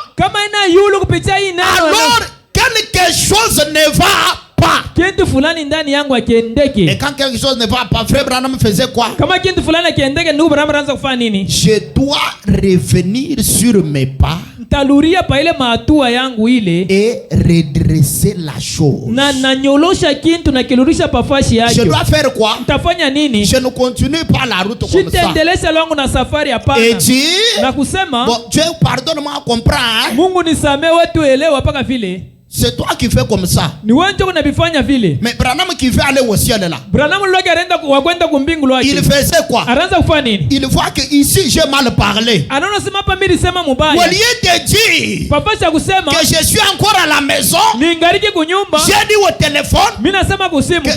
alors quelque chose ne va pas. Et quand quelque chose ne va pas, frère Branham faisait quoi? Je dois revenir sur mes pas et redresser la chose. Je dois faire quoi? Je ne continue pas la route comme ça et dire, bon, Dieu pardonne-moi à comprendre. C'est toi qui fais comme ça. Mais Branham qui veut aller au ciel là, il faisait quoi? Il voit que ici j'ai mal parlé. Au lieu de dire que je suis encore à la maison, j'ai dit au téléphone que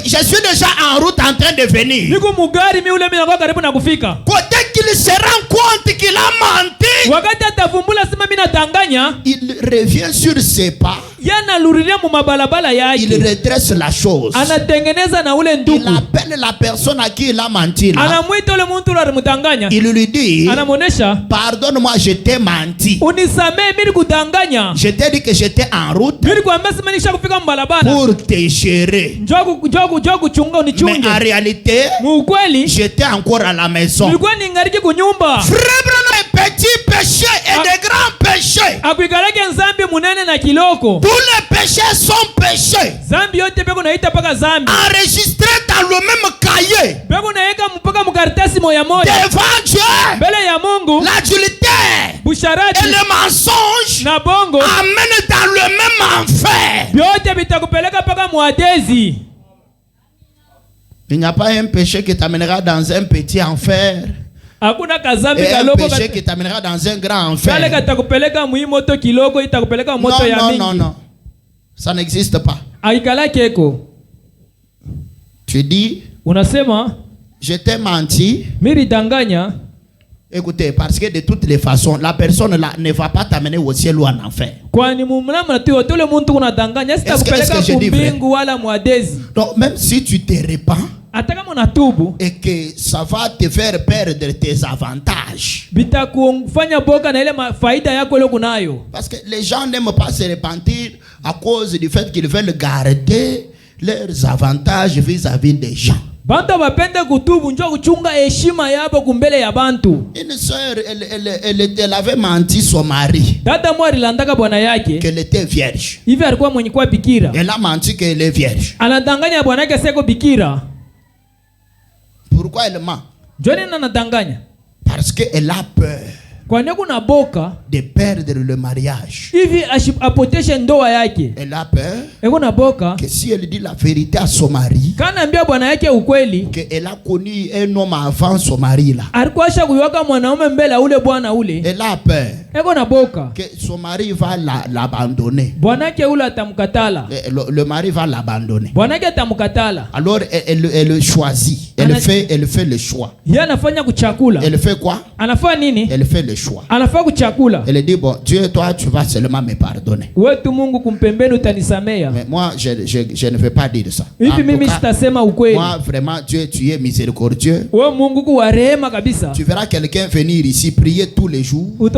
je suis déjà en route en train de venir. Côté qu'il se rend compte qu'il a menti, il revient sur ses pas. Il redresse la chose. Il appelle la personne à qui il a menti là. Il lui dit, pardonne-moi, je t'ai menti. Je t'ai dit que j'étais en route pour te gérer, mais en réalité j'étais encore à la maison. Frère Branham, petit péché et de grands péchés, tous les péchés sont péchés, enregistrés dans le même cahier devant Dieu. L'adultère et le mensonge amènent dans le même enfer. Il n'y a pas un péché qui t'amènera dans un petit enfer et un péché qui t'amènera dans un grand enfer. Non. Ça n'existe pas. Aikalakeko. Tu dis, unasema, je t'ai menti. Miridanganya. Écoutez, parce que de toutes les façons, la personne là ne va pas t'amener au ciel ou en enfer. Est-ce que je dis vrai? Donc même si tu te répands et que ça va te faire perdre tes avantages. Parce que les gens n'aiment pas se repentir à cause du fait qu'ils veulent garder leurs avantages vis-à-vis des gens. Une sœur, elle avait menti son mari qu'elle était vierge. Elle a menti qu'elle est vierge. Pourquoi elle ment? Parce qu'elle a peur de perdre le mariage. Elle a peur que si elle dit la vérité à son mari, qu'elle a connu un homme avant son mari là. Elle a peur que son mari va l'abandonner. Le mari va l'abandonner. Alors elle choisit. Elle fait le choix. Elle fait quoi? Elle fait le choix. Elle dit, bon, Dieu, toi tu vas seulement me pardonner. Mais moi je ne veux pas dire ça. Moi vraiment, Dieu, tu es miséricordieux. Tu verras quelqu'un venir ici prier tous les jours. Vous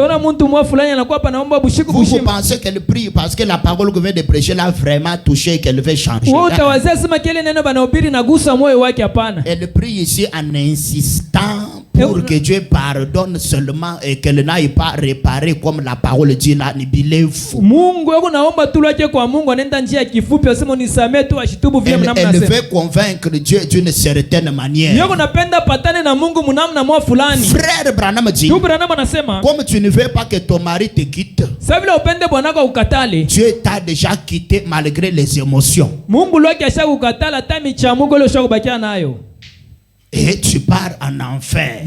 pensez qu'elle prie parce que la parole que vient de prêcher l'a vraiment touché, qu'elle veut changer. Elle prie ici en insistant pour que Dieu pardonne seulement et qu'elle n'aille pas réparer comme la parole dit là. Elle veut convaincre Dieu d'une certaine manière. Frère Branham dit, comme tu ne veux pas que ton mari te quitte, Dieu t'a déjà quitté malgré les émotions. Et tu pars en enfer.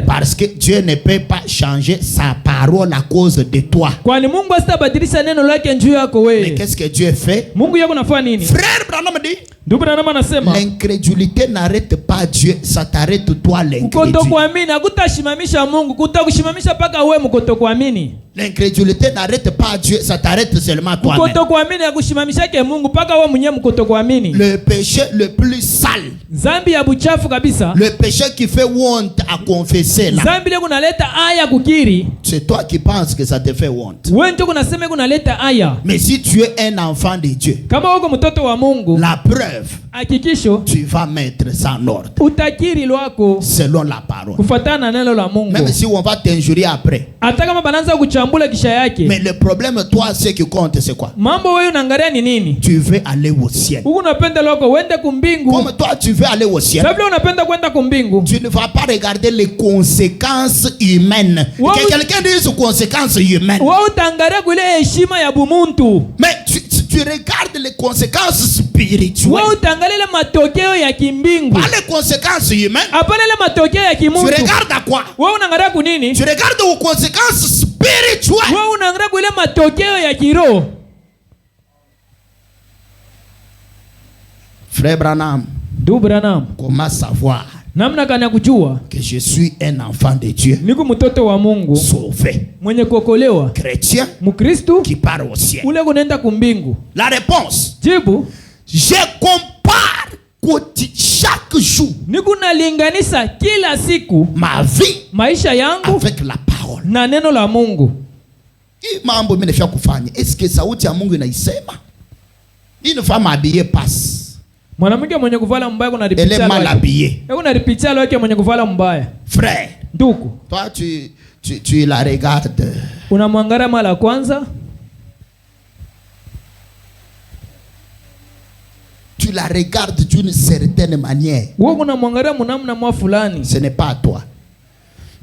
Parce que Dieu ne peut pas changer sa parole à cause de toi. Mais qu'est-ce que Dieu fait? Frère Branham dit, l'incrédulité n'arrête pas Dieu, ça t'arrête toi l'incrédulité. L'incrédulité n'arrête pas Dieu, ça t'arrête seulement toi-même. Le péché le plus sale, le péché qui fait honte à confesser là, c'est toi qui penses que ça te fait honte. Mais si tu es un enfant de Dieu, la preuve, tu vas mettre ça en ordre selon la parole. Même si on va t'injurier après. Mais le problème, toi, ce qui compte, c'est quoi? Tu veux aller au ciel. Comme toi, tu veux aller au ciel, tu ne vas pas regarder les conséquences humaines. Que quelqu'un dise conséquences humaines. Mais tu regardes les conséquences spirituelles. Pas les conséquences humaines. Tu regardes à quoi? Tu regardes aux conséquences spirituelles. Frère Branham, comment savoir que je suis un enfant de Dieu, sauvé, chrétien, qui part au ciel? La réponse, je compare chaque jour ma vie avec la parole. Mambo mimi nafia kufanya. Est-ce que sauti ya Mungu inaisema? Une femme habillée passe. Mwanamke mwenye kuvala mbaya kuna ripitia lake. Elle est mal habillée. Kuna ripitia lake mwenye kuvala mbaya. Frère, ndugu, toi tu la regardes. Unamwangalia mara kwanza. Tu la regardes d'une certaine manière. Wewe unamwangalia mnamna mwa fulani. Ce n'est pas toi.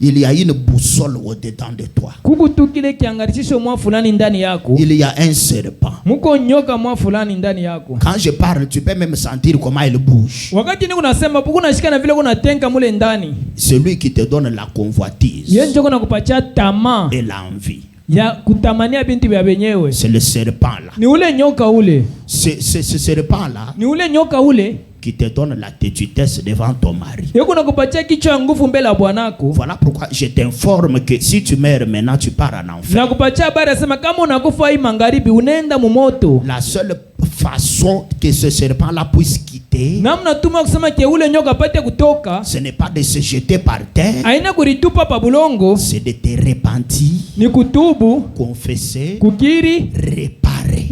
Il y a une boussole au-dedans de toi. Il y a un serpent. Quand je parle, tu peux même sentir comment il bouge. C'est lui qui te donne la convoitise et l'envie. ya kutamania bintu vya wenyewe. C'est le serpent là. Ni ule nyoka ule. C'est ce serpent là. Ni ule nyoka ule qui te donne la têtudesse devant ton mari. Voilà pourquoi je t'informe que si tu meurs maintenant, tu pars en enfer. La seule façon que ce serpent-là puisse quitter, ce n'est pas de se jeter par terre, c'est de te repentir, confesser, réparer.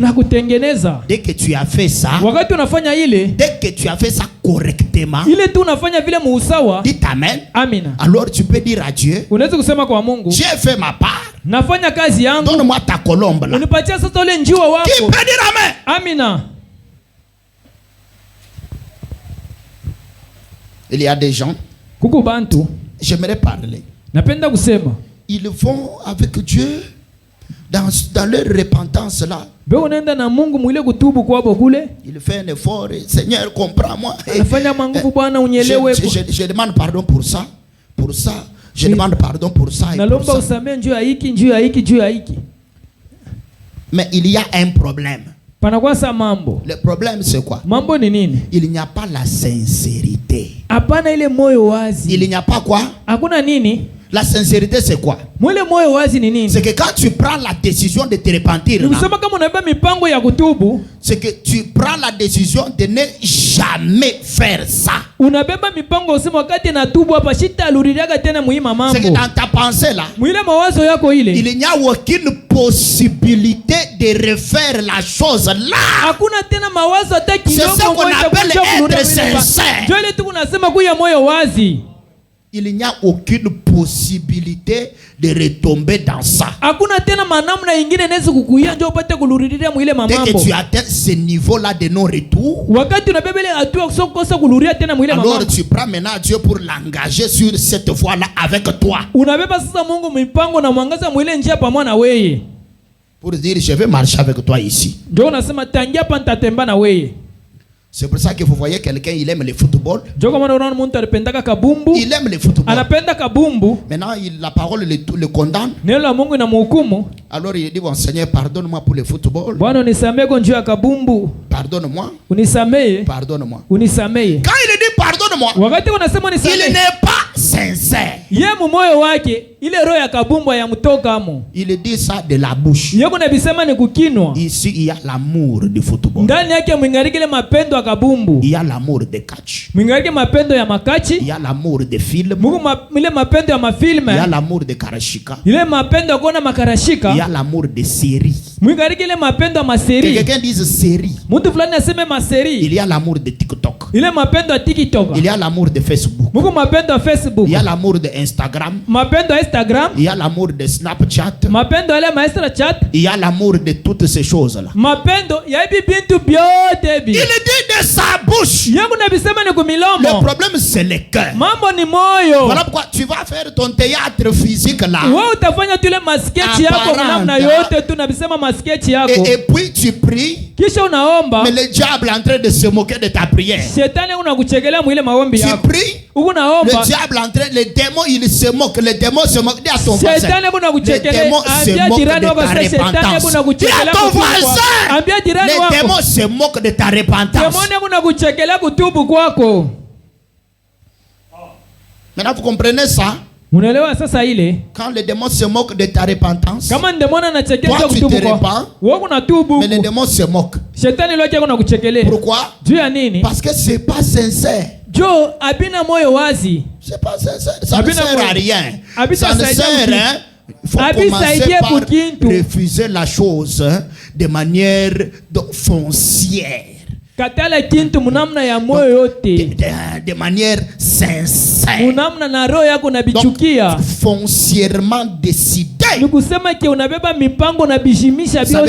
Dès que tu as fait ça, dès que tu as fait ça correctement, dites amen. Alors tu peux dire à Dieu, j'ai fait ma part, donne-moi ta colombe là. Qui peut dire amen? Amina. Il y a des gens, j'aimerais parler, ils vont avec Dieu dans leur repentance là. Il fait un effort, Seigneur, comprends-moi. Je demande pardon pour ça, je demande pardon pour ça. Mais il y a un problème. Le problème c'est quoi? Il n'y a pas la sincérité. Il n'y a pas quoi? La sincérité c'est quoi? C'est que quand tu prends la décision de te repentir, c'est que tu prends la décision de ne jamais faire ça. C'est que dans ta pensée là, il n'y a aucune possibilité de refaire la chose là. C'est ce qu'on appelle être sincère. Il n'y a aucune possibilité de retomber dans ça. Dès que tu atteins ce niveau-là de non-retour, alors tu prends maintenant Dieu pour l'engager sur cette voie-là avec toi. Pour dire, je vais marcher avec toi ici. C'est pour ça que vous voyez quelqu'un, il aime le football. Il aime le football. Maintenant, la parole le condamne. Alors il dit, bon Seigneur, pardonne-moi pour le football. Pardonne-moi. Pardonne-moi. Quand il dit pardonne-moi, il n'est pas sincère. Il dit ça de la bouche. Ici, il y a l'amour du football. Il y a l'amour de catch. Il y a l'amour de film. Il y a l'amour de karashika. Il y a l'amour de série. Quelqu'un dise série. Il y a l'amour de TikTok. Il y a l'amour de Facebook. Il y a l'amour de Instagram. Il y a l'amour de Snapchat. Il y a l'amour de toutes ces choses-là. Il dit de sa bouche. Le problème c'est le cœur. Voilà pourquoi tu vas faire ton théâtre physique là. Et puis tu pries. Mais le diable est en train de se moquer de ta prière. Tu pries. Le diable est en train, le démon il se moque. Le démon se moque. Dis à ton voisin. Le démon se moque de ta repentance. Dis à ton voisin. Le démon se moque de ta repentance. Maintenant vous comprenez ça? Quand le démon se moque de ta repentance, toi tu te repens, mais le démon se moque. Pourquoi? Parce que c'est pas sincère. C'est pas sincère. Ça ne sert à rien. Ça ne sert à rien. Il faut commencer par refuser la chose de manière foncière. De manière sincère. Donc, foncièrement décidé. Ça veut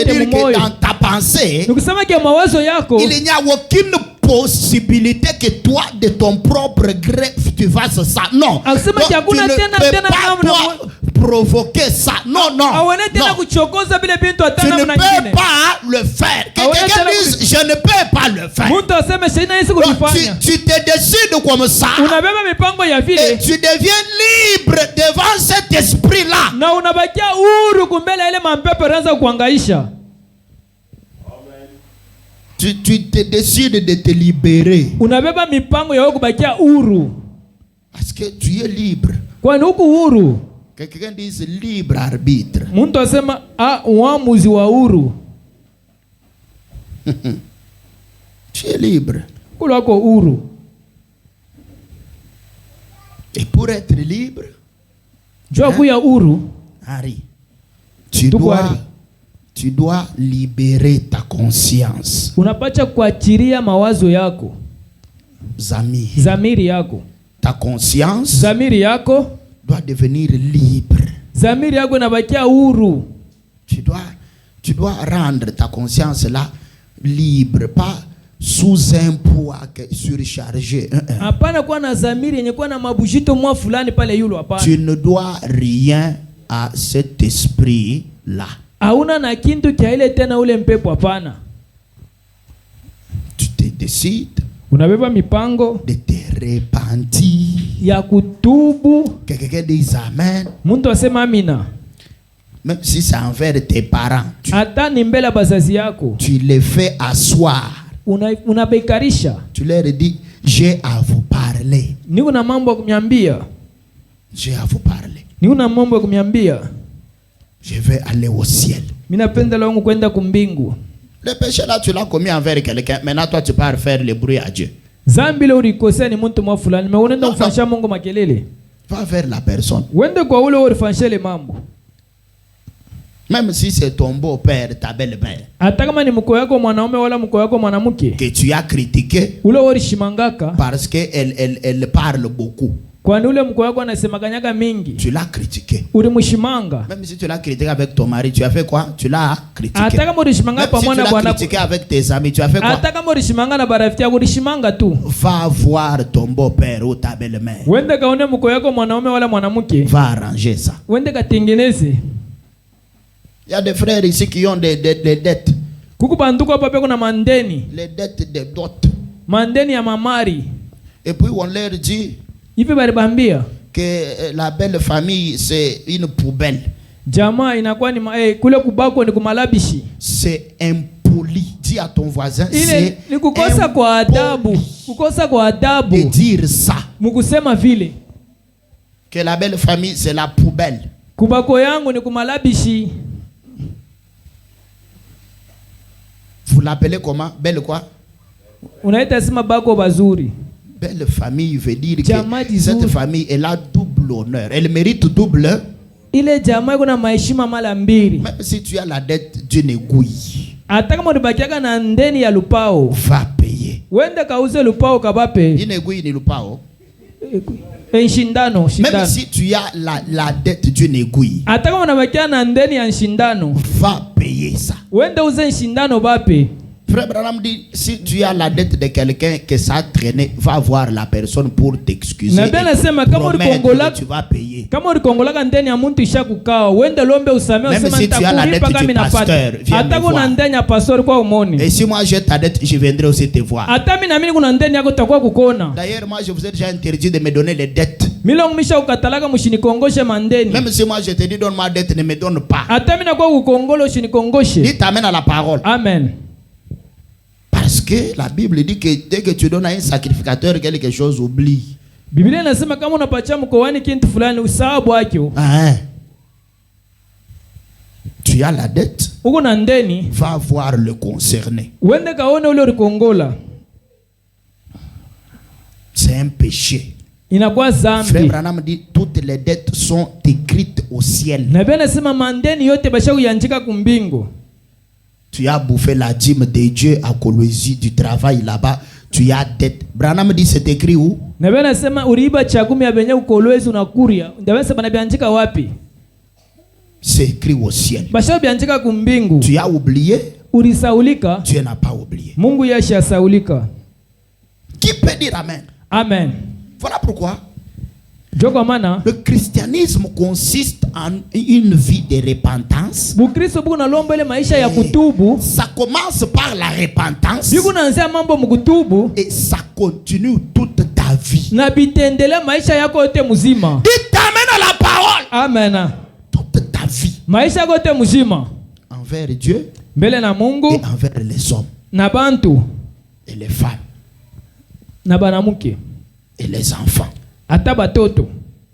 dire que dans ta pensée, il n'y a aucune possibilité que toi, de ton propre gré, tu fasses ça. Non. Donc, tu ne peux pas provoquer ça. Non. Tu ne peux pas le faire. Quelqu'un dise, je ne peux pas le faire. Donc, tu te décides comme ça. Et tu deviens libre devant cet esprit-là. Tu te décides de te libérer. Parce que tu es libre. Quelqu'un dit libre arbitre. Tu es libre. Et pour être libre, Harry, tu dois libérer ta conscience. Zamiri yako. Ta conscience doit devenir libre. Tu dois rendre ta conscience là libre, pas sous un poids surchargé. Tu ne dois rien à cet esprit là. Tu te décides de te repentir. Quelqu'un dit amen. Même si c'est envers tes parents, tu les fais asseoir. Tu leur dis, j'ai à vous parler. J'ai à vous parler. Je vais aller au ciel. Le péché là, tu l'as commis envers quelqu'un. Maintenant, toi, tu pars faire le bruit à Dieu. Va vers la personne. Même si c'est ton beau-père, ta belle-mère, que tu as critiqué parce qu'elle parle beaucoup. Tu l'as critiqué. Même si tu l'as critiqué avec ton mari, tu as fait quoi? Tu l'as critiqué. Même si tu l'as critiqué avec tes amis, tu as fait quoi? Va voir ton beau-père ou ta belle-mère. Va arranger ça. Il y a des frères ici qui ont des dettes. Les dettes de dot. Et puis on leur dit que la belle famille c'est une poubelle. C'est impoli. Dis à ton voisin, c'est impoli de dire ça. Que la belle famille c'est la poubelle. Vous l'appelez comment? Belle quoi? Belle famille veut dire que cette famille elle a double honneur. Elle mérite double. Même si tu as la dette d'une aiguille, va payer. Une aiguille ni lupao. Même si tu as la dette d'une aiguille, va payer ça. Frère Branham dit, si tu as la dette de quelqu'un que ça a traîné, va voir la personne pour t'excuser. Promettre que tu vas payer. Même si tu as la dette du pasteur, viens me voir. Et si moi j'ai ta dette, je viendrai aussi te voir. D'ailleurs, moi je vous ai déjà interdit de me donner les dettes. Même si moi je te dis donne ma dette, ne me donne pas. Dis t'amènes à la parole. Amen. Parce que la Bible dit que dès que tu donnes à un sacrificateur quelque chose, oublie. Tu as la dette, va voir le concerné. C'est un péché. Frère Branham dit toutes les dettes sont écrites au ciel. Tu as bouffé la dîme de Dieu à Colosie, du travail là-bas, tu as dette. Branham dit c'est écrit où? C'est écrit au ciel. Tu as oublié? Tu n'as pas oublié. Qui peut dire amen? Amen. Voilà pourquoi le christianisme consiste en une vie de repentance. Ça commence par la repentance et ça continue toute ta vie. Dis amen à la parole. Amen. Toute ta vie. Envers Dieu et envers les hommes et les femmes et les enfants.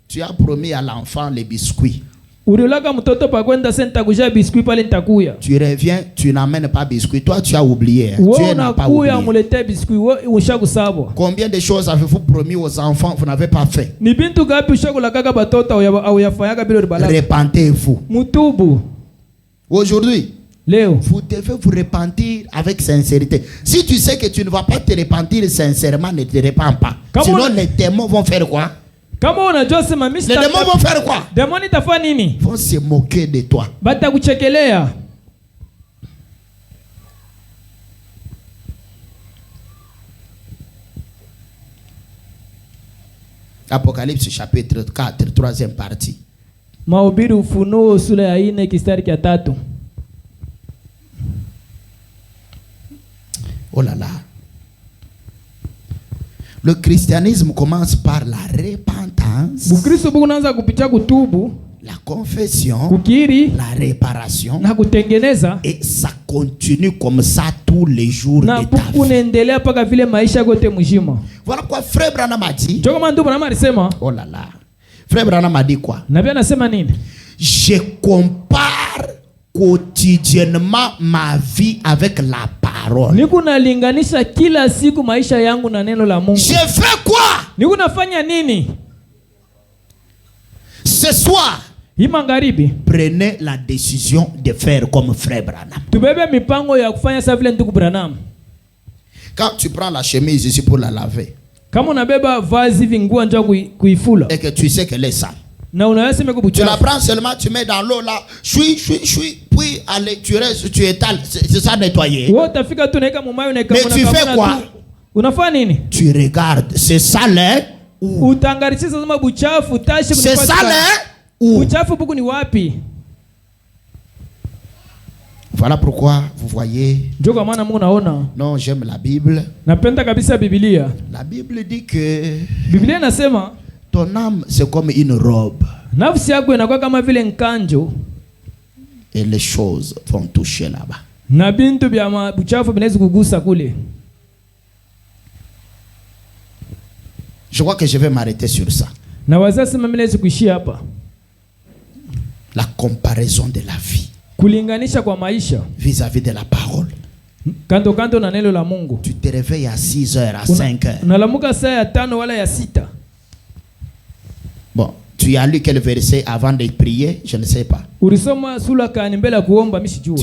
Tu as promis à l'enfant les biscuits. Tu reviens, tu n'amènes pas biscuits. Toi, tu as oublié. Dieu n'a pas oublié. Combien de choses avez-vous promis aux enfants, vous n'avez pas fait? Repentez-vous. Aujourd'hui, vous devez vous repentir avec sincérité. Si tu sais que tu ne vas pas te repentir sincèrement, ne te repens pas. Sinon, les démons vont faire quoi? Les démons vont faire quoi? Ils vont se moquer de toi. Apocalypse chapitre 4, 3e partie. Mahubiri Ufunuo sura ya 4 kistari cha 3. Oh là là. Le christianisme commence par la repentance, la confession, la réparation, et ça continue comme ça tous les jours de ta vie. Voilà quoi Frère Branham a dit. Oh là là. Frère Branham a dit quoi? Je compare quotidiennement ma vie avec la parole. Je fais quoi? Ce soir, prenez la décision de faire comme Frère Branham. Quand tu prends la chemise ici pour la laver, et que tu sais qu'elle est sale, tu la prends seulement, tu mets dans l'eau là, puis allez, tu restes, tu étales, c'est ça nettoyer. Mais tu fais quoi? Tu regardes, c'est sale ou c'est sale ou. Voilà pourquoi vous voyez. Non, j'aime la Bible. La Bible dit que ton âme c'est comme une robe. Et les choses vont toucher là-bas. Je crois que je vais m'arrêter sur ça. La comparaison de la vie vis-à-vis de la parole. Tu te réveilles à 6h, à 5h. Bon, tu as lu quel verset avant de prier? Je ne sais pas. Tu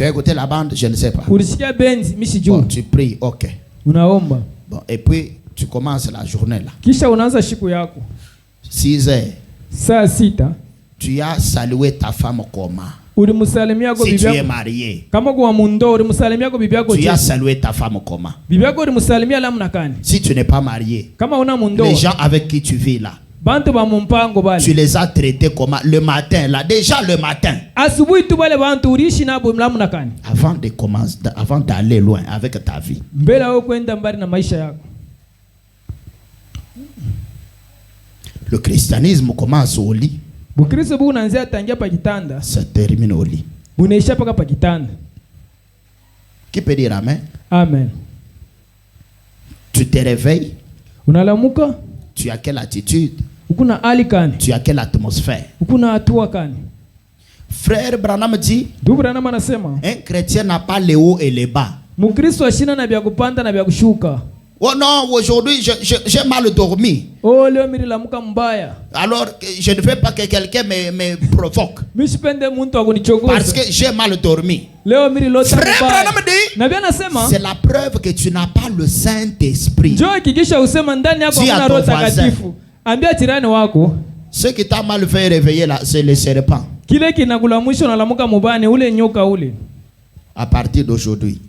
as écouté la bande? Je ne sais pas. Bon, tu pries, ok. Bon, et puis tu commences la journée là. 6h. Tu as salué ta femme comment? Si tu es marié, tu as salué ta femme comment? Si tu n'es pas marié, les gens avec qui tu vis là, tu les as traités comment? Le matin là, déjà le matin, avant de commencer, avant d'aller loin avec ta vie. Le christianisme commence au lit, ça termine au lit. Qui peut dire amen? Amen. Tu te réveilles, tu as quelle attitude? Tu as quelle atmosphère? Frère Branham dit, un chrétien n'a pas les hauts et les bas. Oh non, aujourd'hui j'ai mal dormi. Alors je ne veux pas que quelqu'un me provoque parce que j'ai mal dormi. Frère Branham dit, c'est la preuve que tu n'as pas le Saint-Esprit. Dis à ton voisin, ce qui t'a mal fait réveiller là, c'est le serpent. À partir d'aujourd'hui,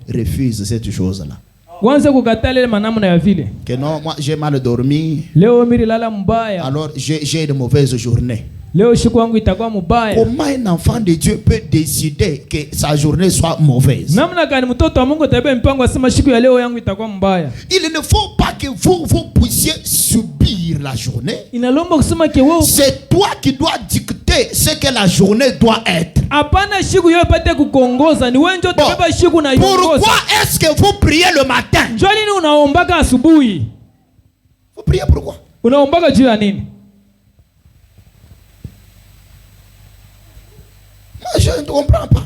refuse cette chose-là. Que non, moi j'ai mal dormi. Alors j'ai une mauvaise journée. Comment un enfant de Dieu peut décider que sa journée soit mauvaise? Il ne faut pas que vous puissiez subir la journée. C'est toi qui dois dicter ce que la journée doit être. Pourquoi est-ce que vous priez le matin? Vous priez pourquoi? Je ne comprends pas.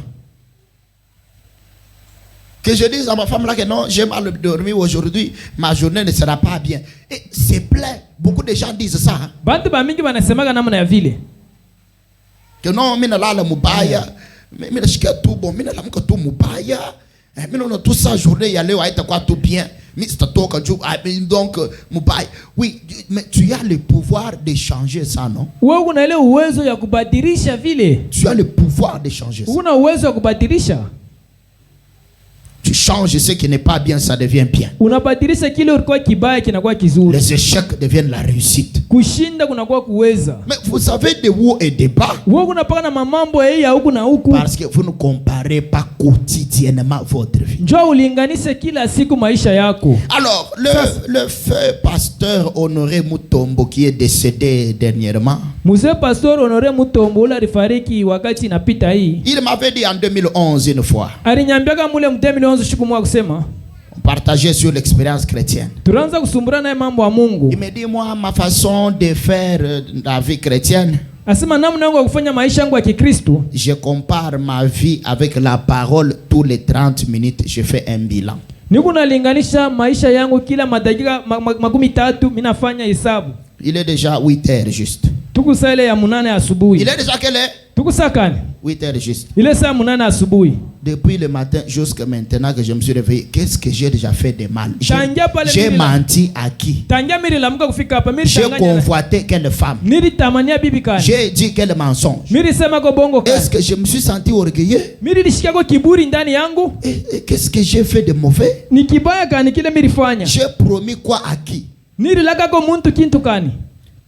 Que je dise à ma femme là que non, j'ai mal dormi aujourd'hui, ma journée ne sera pas bien. Et c'est plein. Beaucoup de gens disent ça. Que non, mina la mubaya, mina shika tout bon, mina la muka tout mubaya, mina non tout ça journée y aller ou être quoi tout bien. Donc, oui, mais tu as le pouvoir de changer ça, non? Tu as le pouvoir de changer ça. Tu changes ce qui n'est pas bien, ça devient bien. Les échecs deviennent la réussite. Mais vous avez des hauts et des bas. Parce que vous ne comparez pas quotidiennement votre vie. Alors, le feu pasteur Honoré Mutombo qui est décédé dernièrement, il m'avait dit en 2011 une fois. On partageait sur l'expérience chrétienne. Il me dit, moi, ma façon de faire la vie chrétienne, je compare ma vie avec la parole. Tous les 30 minutes, je fais un bilan. Il est déjà 8 heures juste. Il est déjà quelle heure? 8 heures juste. Depuis le matin jusqu'à maintenant que je me suis réveillé, qu'est-ce que j'ai déjà fait de mal? J'ai menti à qui? J'ai convoité quelle femme? J'ai dit quel mensonge? Est-ce que je me suis senti orgueilleux? Et qu'est-ce que j'ai fait de mauvais? J'ai promis quoi à qui?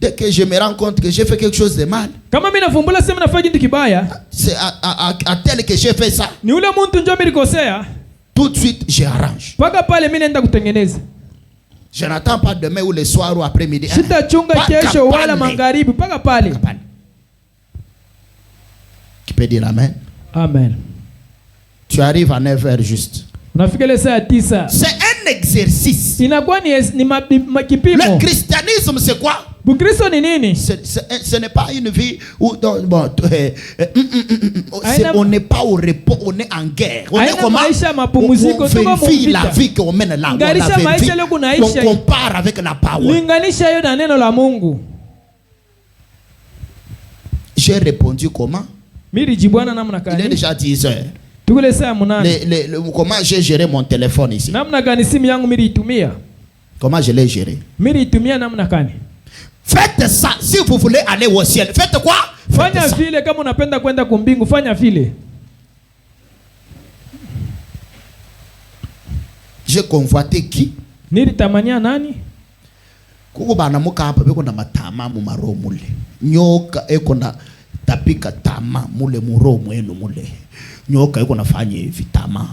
Dès que je me rends compte que j'ai fait quelque chose de mal, c'est à tel que j'ai fait ça, tout de suite j'arrange. Je n'attends pas demain ou le soir ou après-midi. Qui peut dire amen? Amen. Tu arrives à 9h juste. C'est un exercice. Le christianisme, c'est quoi? Ce n'est pas une vie où on n'est pas au repos, on est en guerre. On est comment? On vérifie la vie qu'on mène là. On compare avec la parole. J'ai répondu comment? Il est déjà 10 heures. Comment j'ai géré mon téléphone ici? Comment je l'ai géré? Faites ça si vous voulez aller au ciel. Faites quoi? J'ai convoité qui? Nyoka eko na tapika tama mule muro mwenu mule. Nyoka eko nafanya hivi tama.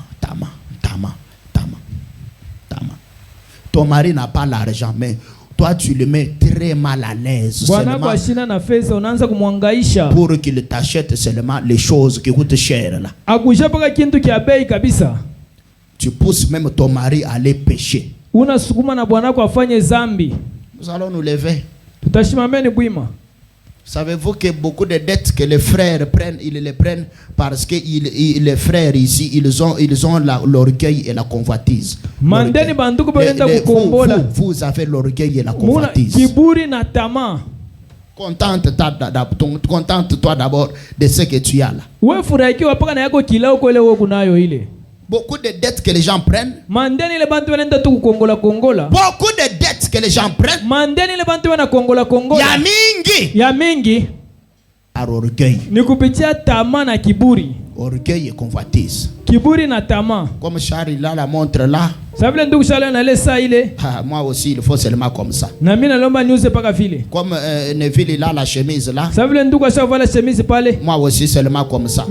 Ton mari n'a pas l'argent, mais toi tu le mets très mal à l'aise pour qu'il t'achète seulement les choses qui coûtent cher là. Tu pousses même ton mari à aller pécher. Nous allons nous lever. Savez-vous que beaucoup de dettes que les frères prennent, ils les prennent parce que les frères ici, ils ont l'orgueil et la convoitise. Vous avez l'orgueil et la convoitise. Contente-toi d'abord de ce que tu as là. Beaucoup de dettes que les gens prennent. Beaucoup de dettes que les gens prennent. Yamingi. Par orgueil. Orgueil et convoitise. Comme Charles là, la montre là, Moi aussi, il faut seulement comme ça. Comme Neville il a la chemise là. Moi aussi seulement comme ça.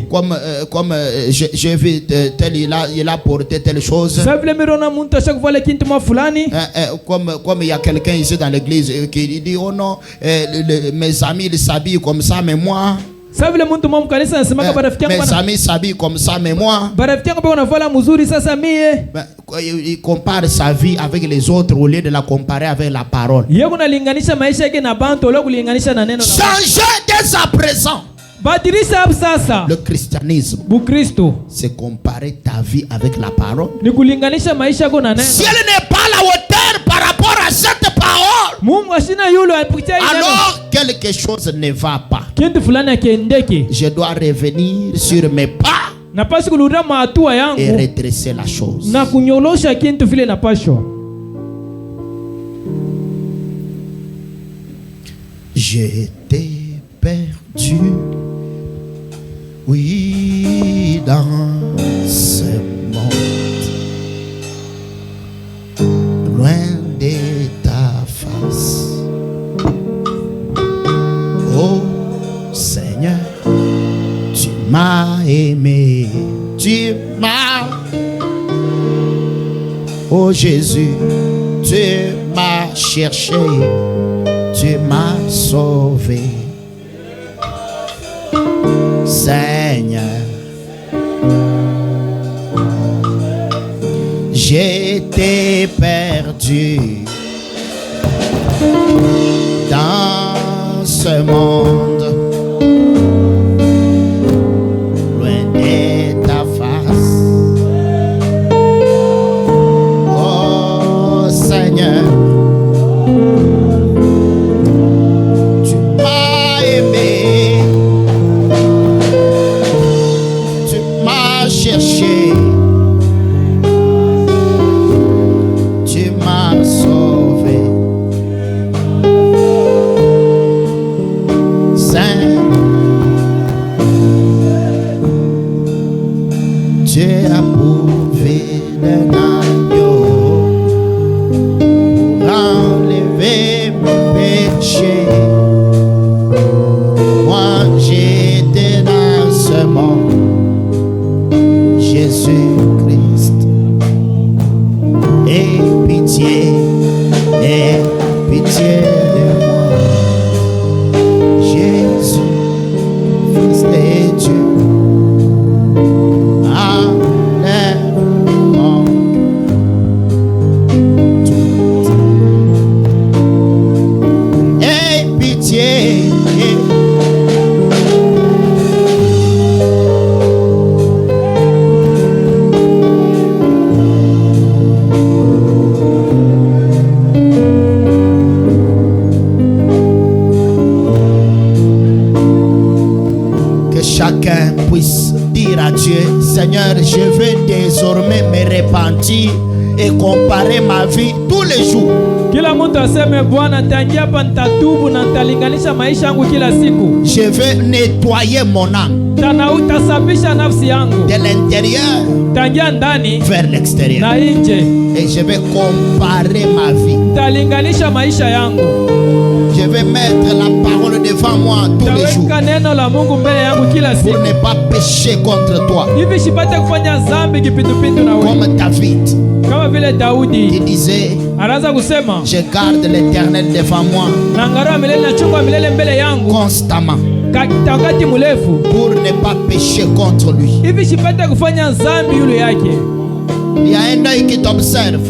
Comme j'ai vu tel il a porté telle chose. Comme il y a quelqu'un ici dans l'église qui dit oh non, mes amis ils s'habillent comme ça mais moi. Mes amis s'habillent comme ça mais moi. Il compare sa vie avec les autres au lieu de la comparer avec la parole. Changer dès à présent. Le christianisme, c'est comparer ta vie avec la parole. Si elle n'est pas à la hauteur par rapport à cette parole, alors quelque chose ne va pas. Je dois revenir sur mes pas et redresser la chose. J'étais perdu, oui, dans ce monde, loin de ta face. Oh Seigneur, tu m'as aimé, tu m'as. Oh Jésus, tu m'as cherché, tu m'as sauvé. Seigneur, j'étais perdu dans ce monde, loin de ta face. Oh Seigneur, tu m'as aimé, tu m'as cherché, tu m'as sauvé. Tu as prouvé d'un agneau pour enlever mes péchés. Moi j'étais dans ce monde, Jésus-Christ, aie pitié de moi. Jésus, Fils de Dieu, chacun puisse dire à Dieu, Seigneur, je veux désormais me repentir et comparer ma vie tous les jours. Je veux nettoyer mon âme de l'intérieur vers l'extérieur. Et je vais comparer ma vie. Je vais mettre la parole devant moi tous les jours pour ne pas pécher contre toi. Comme David, il disait, je garde l'Éternel devant moi constamment pour ne pas pécher contre lui. Il y a un œil qui t'observe.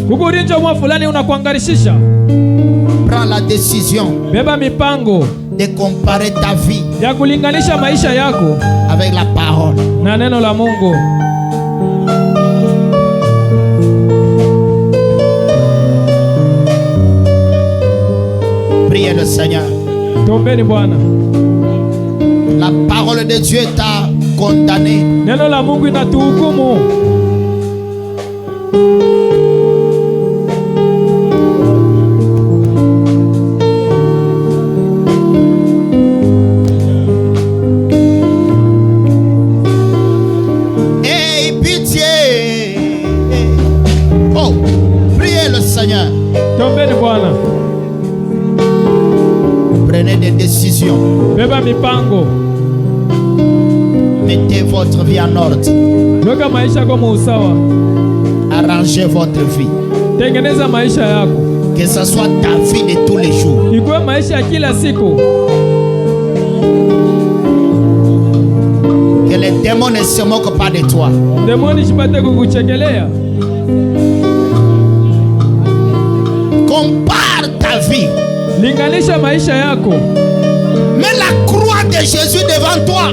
Prends la décision de comparer ta vie avec la parole. Priez le Seigneur. La parole de Dieu t'a condamné. Mettez votre vie en ordre. Arrangez votre vie. Que ce soit ta vie de tous les jours. Que les démons ne se moquent pas de toi. Compare ta vie. Mets la croix de Jésus devant toi.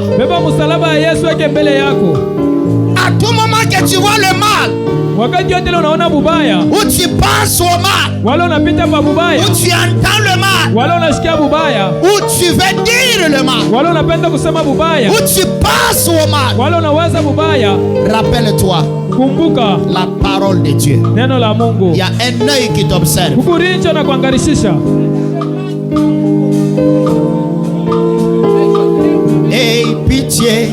À tout moment que tu vois le mal, ou tu penses au mal, ou tu entends le mal, ou tu veux dire le mal, ou tu penses au mal, rappelle-toi la parole de Dieu. Il y a un œil qui t'observe. Aie pitié.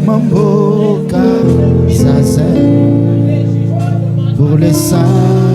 Mamboka Zazen pour le sang.